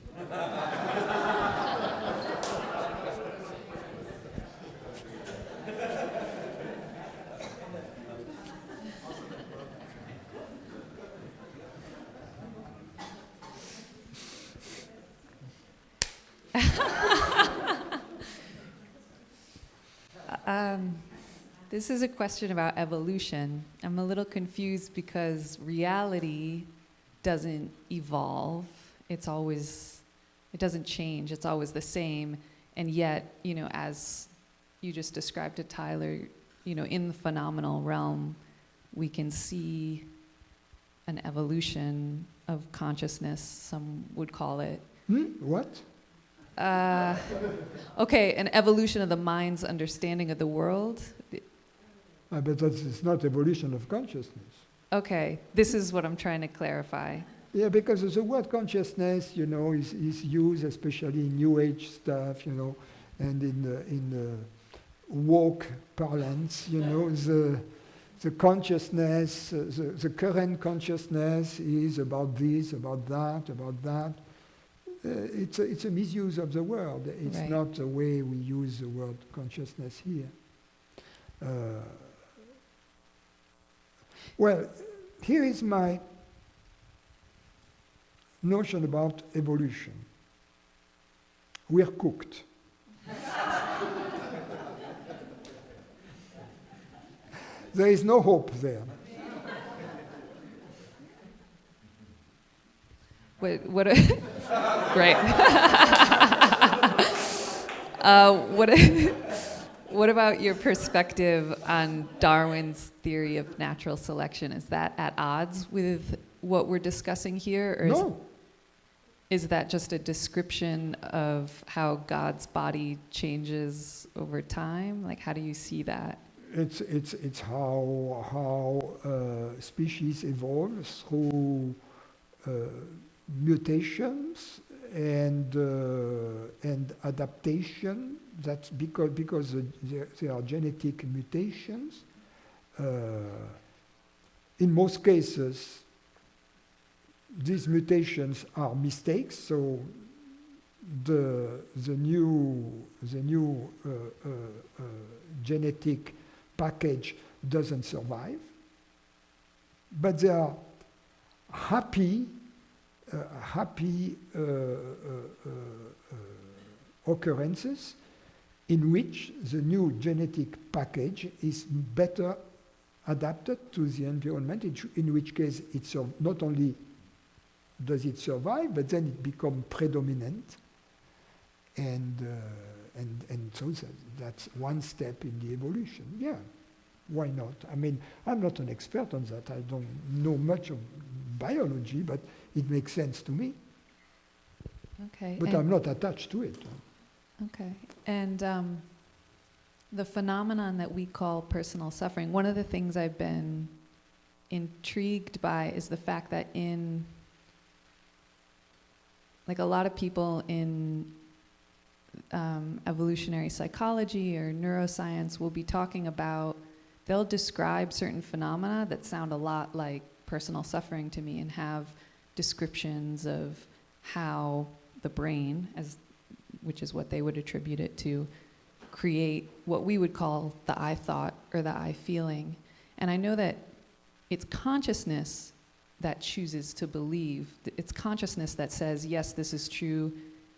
This is a question about evolution. I'm a little confused because reality doesn't evolve. It doesn't change. It's always the same. And yet, as you just described to Tyler, in the phenomenal realm, we can see an evolution of consciousness, some would call it. What? Okay, an evolution of the mind's understanding of the world. But it's not evolution of consciousness. Okay, this is what I'm trying to clarify. Yeah, because the word consciousness, is used especially in New Age stuff, and in the woke parlance, the consciousness, the current consciousness is about this, about that. It's a misuse of the word. It's right. Not the way we use the word consciousness here. Well, here is my notion about evolution. We're cooked. There is no hope there. Great. What about your perspective on Darwin's theory of natural selection? Is that at odds with what we're discussing here? Or No. Is that just a description of how God's body changes over time? Like, how do you see that? It's how species evolve through mutations and adaptation. That's because there are genetic mutations. In most cases, these mutations are mistakes. So the new genetic package doesn't survive. But there are happy occurrences in which the new genetic package is better adapted to the environment, in which case it's not only does it survive, but then it becomes predominant, and so that's one step in the evolution. Yeah, why not? I mean, I'm not an expert on that. I don't know much of biology, but it makes sense to me. Okay. But I'm not attached to it. Okay. And The phenomenon that we call personal suffering, one of the things I've been intrigued by is the fact that in, like a lot of people in evolutionary psychology or neuroscience will be talking about, they'll describe certain phenomena that sound a lot like personal suffering to me and have descriptions of how the brain, which is what they would attribute it to, create what we would call the I thought or the I feeling. And I know that it's consciousness that chooses to believe. It's consciousness that says, yes, this is true,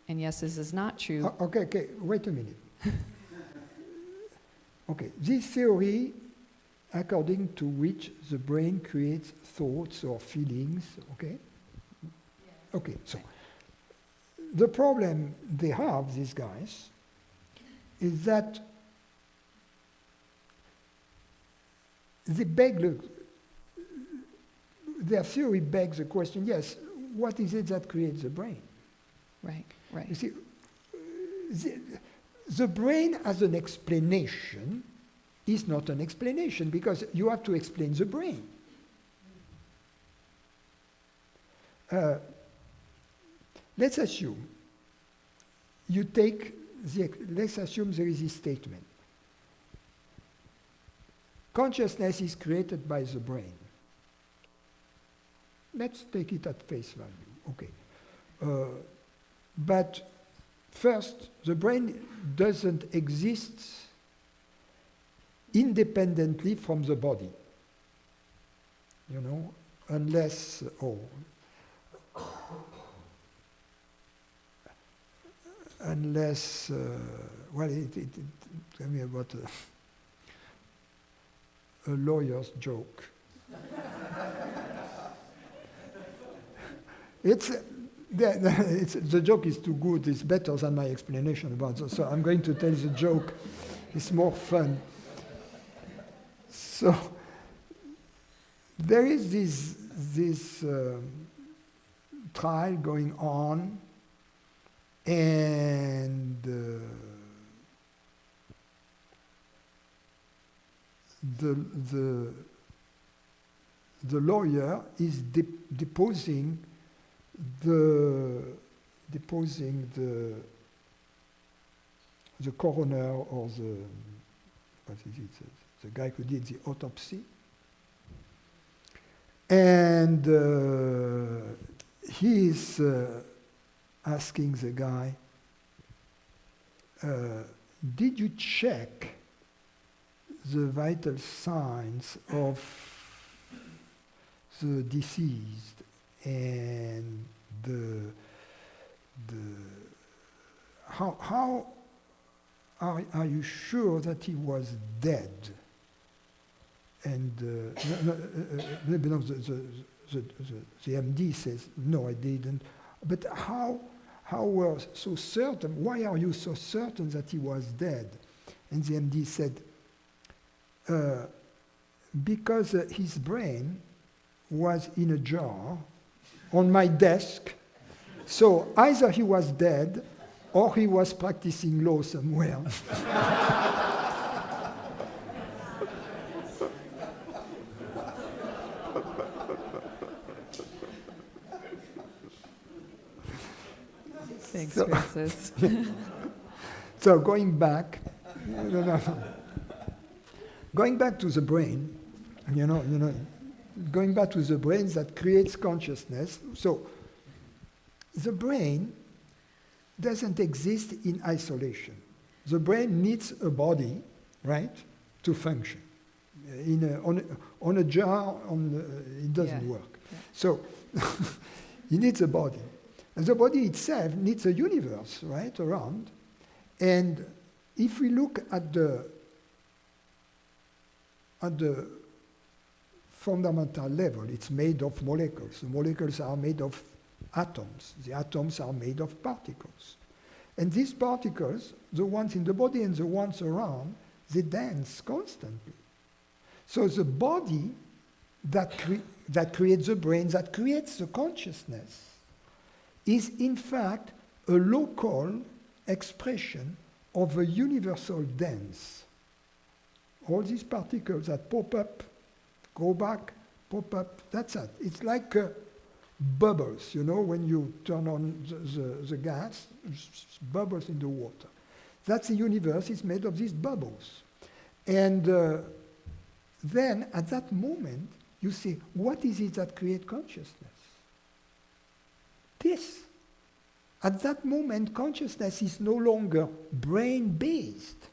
and yes, this is not true. Okay, wait a minute. Okay, this theory, according to which the brain creates thoughts or feelings, okay? Okay, so the problem they have, these guys, is that they their theory begs the question, yes, what is it that creates the brain? Right. You see, the brain as an explanation is not an explanation because you have to explain the brain. Let's assume let's assume there is this statement. Consciousness is created by the brain. Let's take it at face value, okay. But first, the brain doesn't exist independently from the body, unless, tell me about a lawyer's joke. The joke is too good, it's better than my explanation about it, so I'm going to tell the joke, it's more fun. So, there is this trial going on, and the lawyer is deposing the coroner or the guy who did the autopsy, and he is asking the guy, did you check the vital signs of the deceased and how are you sure that he was dead? And the MD says, no, I didn't. But how were so certain? Why are you so certain that he was dead? And the MD said, because his brain was in a jar on my desk, so either he was dead or he was practicing law somewhere. Thanks, Francis. So going back, going back to the brain, going back to the brain that creates consciousness. So the brain doesn't exist in isolation. The brain needs a body, right, to function. On a jar, it doesn't work. Yeah. So it needs a body. And the body itself needs a universe, right, around. And if we look at the fundamental level, it's made of molecules. The molecules are made of atoms. The atoms are made of particles. And these particles, the ones in the body and the ones around, they dance constantly. So the body that creates the brain, that creates the consciousness, is in fact a local expression of a universal dance all these particles that pop up, go back, pop up, that's it. It's like bubbles, you know, when you turn on the gas, bubbles in the water. That's the universe, it's made of these bubbles. And then, at that moment, you say, what is it that creates consciousness? This. At that moment, consciousness is no longer brain-based.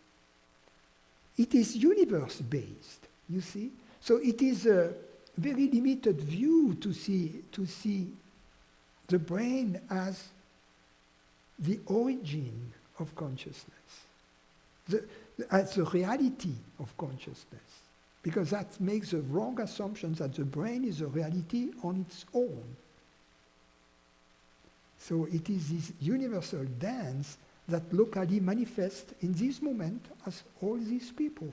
It is universe-based, you see? So it is a very limited view to see the brain as the origin of consciousness, as the reality of consciousness. Because that makes the wrong assumption that the brain is a reality on its own. So it is this universal dance that locally manifests in this moment as all these people.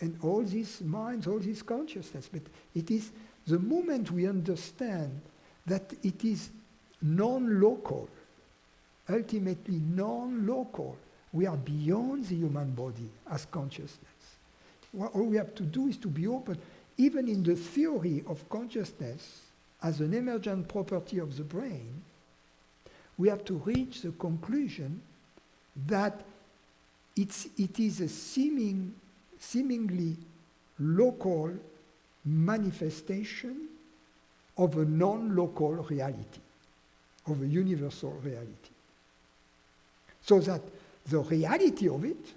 And all these minds, all this consciousness. But it is the moment we understand that it is non-local, ultimately non-local, we are beyond the human body as consciousness. All we have to do is to be open. Even in the theory of consciousness as an emergent property of the brain, we have to reach the conclusion that it is a seemingly local manifestation of a non-local reality, of a universal reality. So that the reality of it,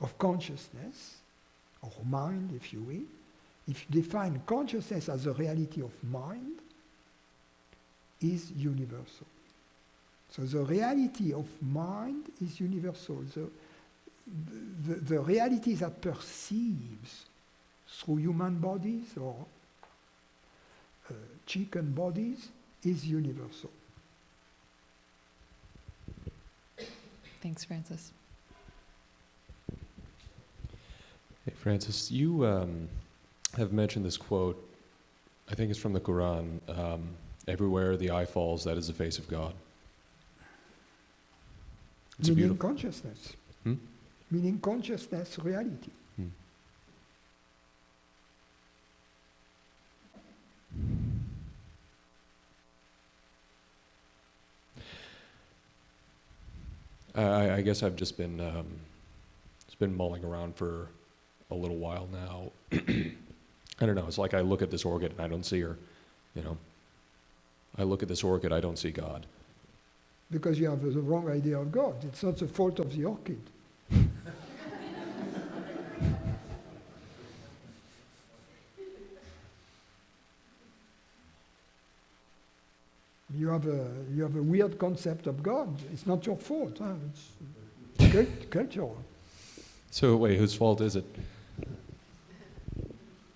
of consciousness, or mind, if you will, if you define consciousness as a reality of mind, is universal. So the reality of mind is universal. The reality that perceives through human bodies or chicken bodies is universal. Thanks, Francis. Hey, Francis, you have mentioned this quote, I think it's from the Quran, everywhere the eye falls, that is the face of God. It's Meaning consciousness. Hmm? Meaning consciousness, reality. Hmm. I guess I've just been mulling around for a little while now. I don't know, it's like I look at this orchid and I don't see her, you know. I look at this orchid, I don't see God. Because you have the wrong idea of God. It's not the fault of the orchid. You have a weird concept of God. It's not your fault. Huh? It's cultural. So wait, whose fault is it?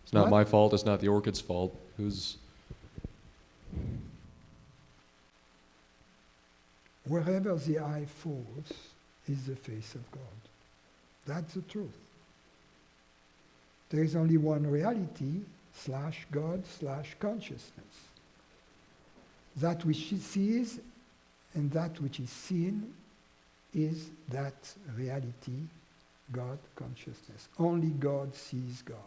It's not What? my fault, it's not the orchid's fault. Who's... Wherever the eye falls is the face of God. That's the truth. There is only one reality, /God/consciousness. That which he sees and that which is seen is that reality, God consciousness. Only God sees God.